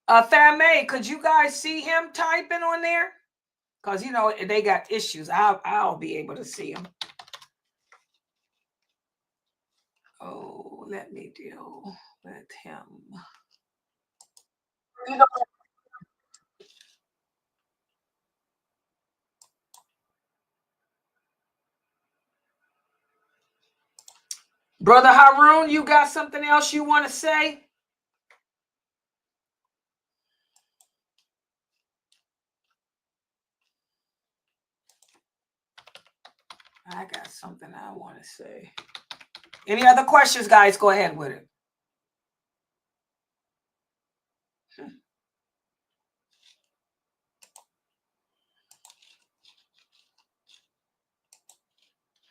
Famay, could you guys see him typing on there? Because you know they got issues. I'll be able to see him. Oh, let me deal with him. Brother Harun, you got something else you want to say? I got something I want to say. Any other questions, guys? Go ahead with it.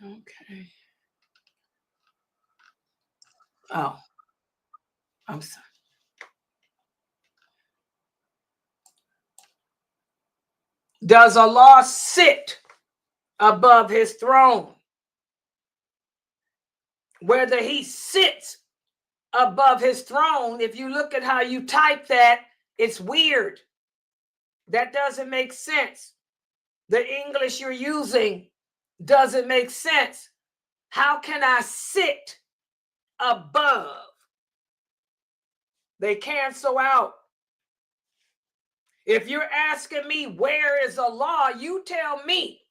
Okay. Oh, I'm sorry. Does Allah sit above his throne? Whether he sits above his throne, if you look at how you type that, it's weird. That doesn't make sense. The English you're using doesn't make sense. How can I sit above? They cancel out. If you're asking me, where is Allah? You tell me.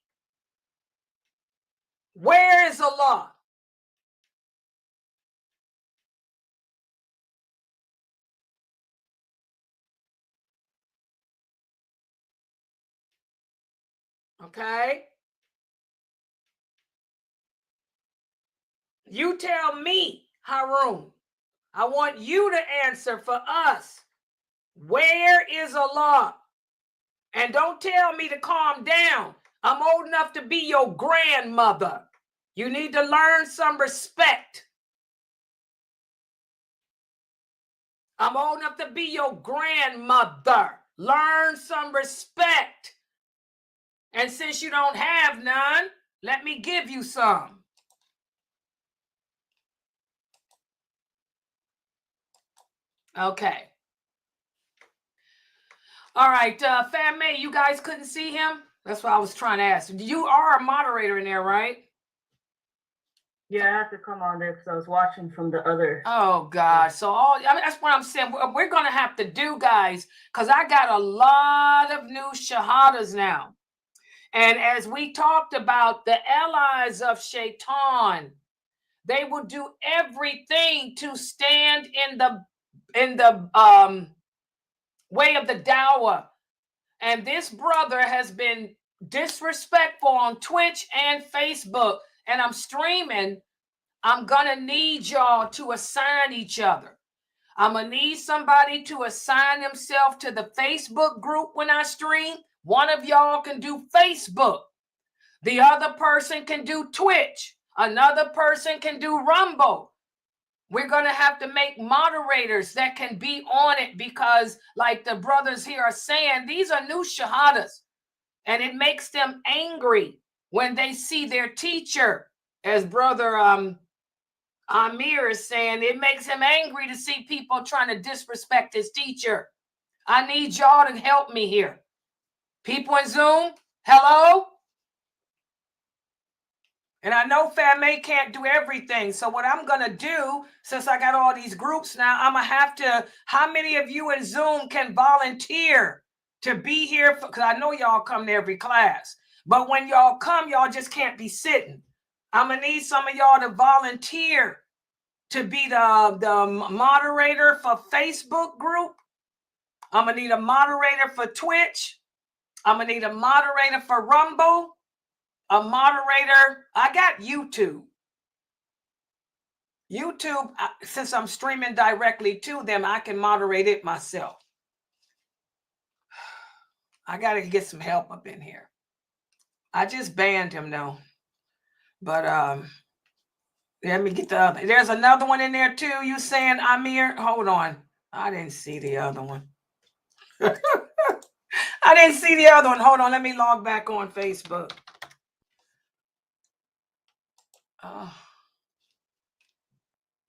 Where is Allah? Okay? You tell me, Harun. I want you to answer for us. Where is Allah? And don't tell me to calm down. I'm old enough to be your grandmother. You need to learn some respect. I'm old enough to be your grandmother. Learn some respect. And since you don't have none, let me give you some. Okay. All right, Fan May, you guys couldn't see him? That's what I was trying to ask. You are a moderator in there, right? Yeah, I have to come on there because I was watching from the other. Oh, God. So that's what I'm saying. We're going to have to do, guys, because I got a lot of new shahadas now. And as we talked about, the allies of Shaytan, they will do everything to stand in the way of the dawah. And this brother has been disrespectful on Twitch and Facebook. And I'm streaming. I'm going to need y'all to assign each other. I'm going to need somebody to assign himself to the Facebook group when I stream. One of y'all can do Facebook. The other person can do Twitch. Another person can do Rumble. We're going to have to make moderators that can be on it because, like the brothers here are saying, these are new shahadas. And it makes them angry when they see their teacher. As Brother Amir is saying, it makes him angry to see people trying to disrespect his teacher. I need y'all to help me here. People in Zoom, hello? And I know Family can't do everything. So what I'm going to do, since I got all these groups now, I'm going to have to, how many of you in Zoom can volunteer to be here? Because I know y'all come to every class. But when y'all come, y'all just can't be sitting. I'm going to need some of y'all to volunteer to be the moderator for Facebook group. I'm going to need a moderator for Twitch. I'm going to need a moderator for Rumble. A moderator. I got YouTube. YouTube, since I'm streaming directly to them, I can moderate it myself. I got to get some help up in here. I just banned him though. But let me get the other. There's another one in there too. You saying Amir? Hold on. I didn't see the other one. I didn't see the other one. Hold on. Let me log back on Facebook.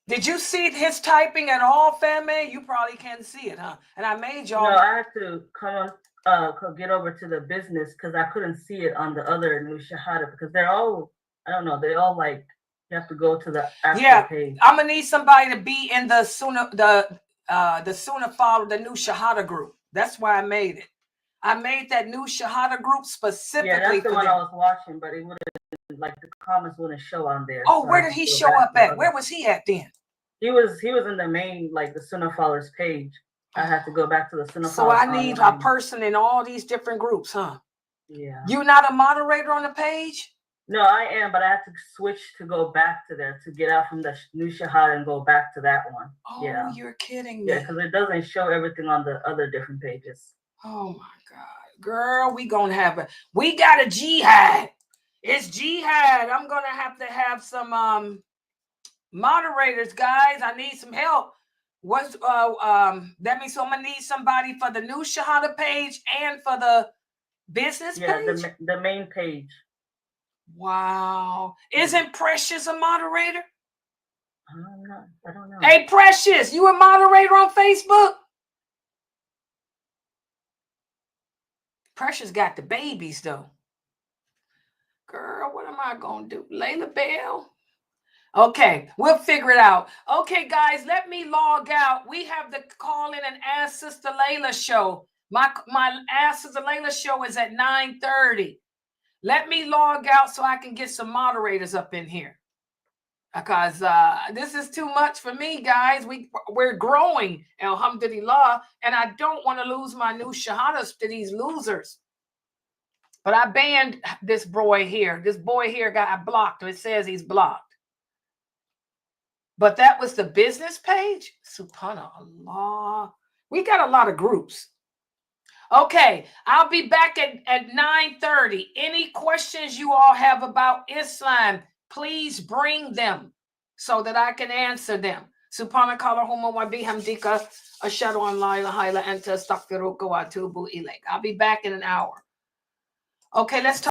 Did you see his typing at all, Family? You probably can't see it, huh? And I made y'all. No, I had to come on, get over to the business because I couldn't see it on the other new shahada because they're all, I don't know, they all like, you have to go to the actual page. I'm gonna need somebody to be in the Sunnah, the Sunnahfollowers, the new shahada group. That's why I made it. I made that new shahada group specifically. Yeah, that's the for one them. I was watching, but it wouldn't, like the comments wouldn't show on there. Oh, so where did he show up at? Where was he at then? He was in the main, like the Sunnahfollowers page. I had to go back to the Sunnahfollowers. So I need a person in all these different groups, huh? Yeah. You're not a moderator on the page? No, I am, but I had to switch to go back to there to get out from the new shahada and go back to that one. Oh, yeah. You're kidding me. Yeah, because it doesn't show everything on the other different pages. Oh my God, girl, we got a jihad. It's jihad. I'm gonna have some moderators, guys. I need some help. That means so I'm gonna need somebody for the new shahada page and for the business page. Yeah, the main page. Wow. Isn't Precious a moderator? I don't know. Hey, Precious, you a moderator on Facebook? Precious got the babies though. Girl, what am I gonna do? Layla Bell? Okay, we'll figure it out. Okay, guys, let me log out. We have the Call In and Ask Sister Layla show. My Ask Sister Layla show is at 9:30. Let me log out so I can get some moderators up in here. Because this is too much for me, guys. We're growing, alhamdulillah, and I don't want to lose my new shahadas to these losers. But I banned this boy here. This boy here got blocked. It says he's blocked. But that was the business page. Subhanallah. We got a lot of groups. Okay, I'll be back at 9:30. Any questions you all have about Islam, please bring them so that I can answer them. Subhanakallahumma wa bihamdika ashhadu an la ilaha illa anta astaghfiruka wa atubu ilaik. I'll be back in an hour. Okay, let's talk.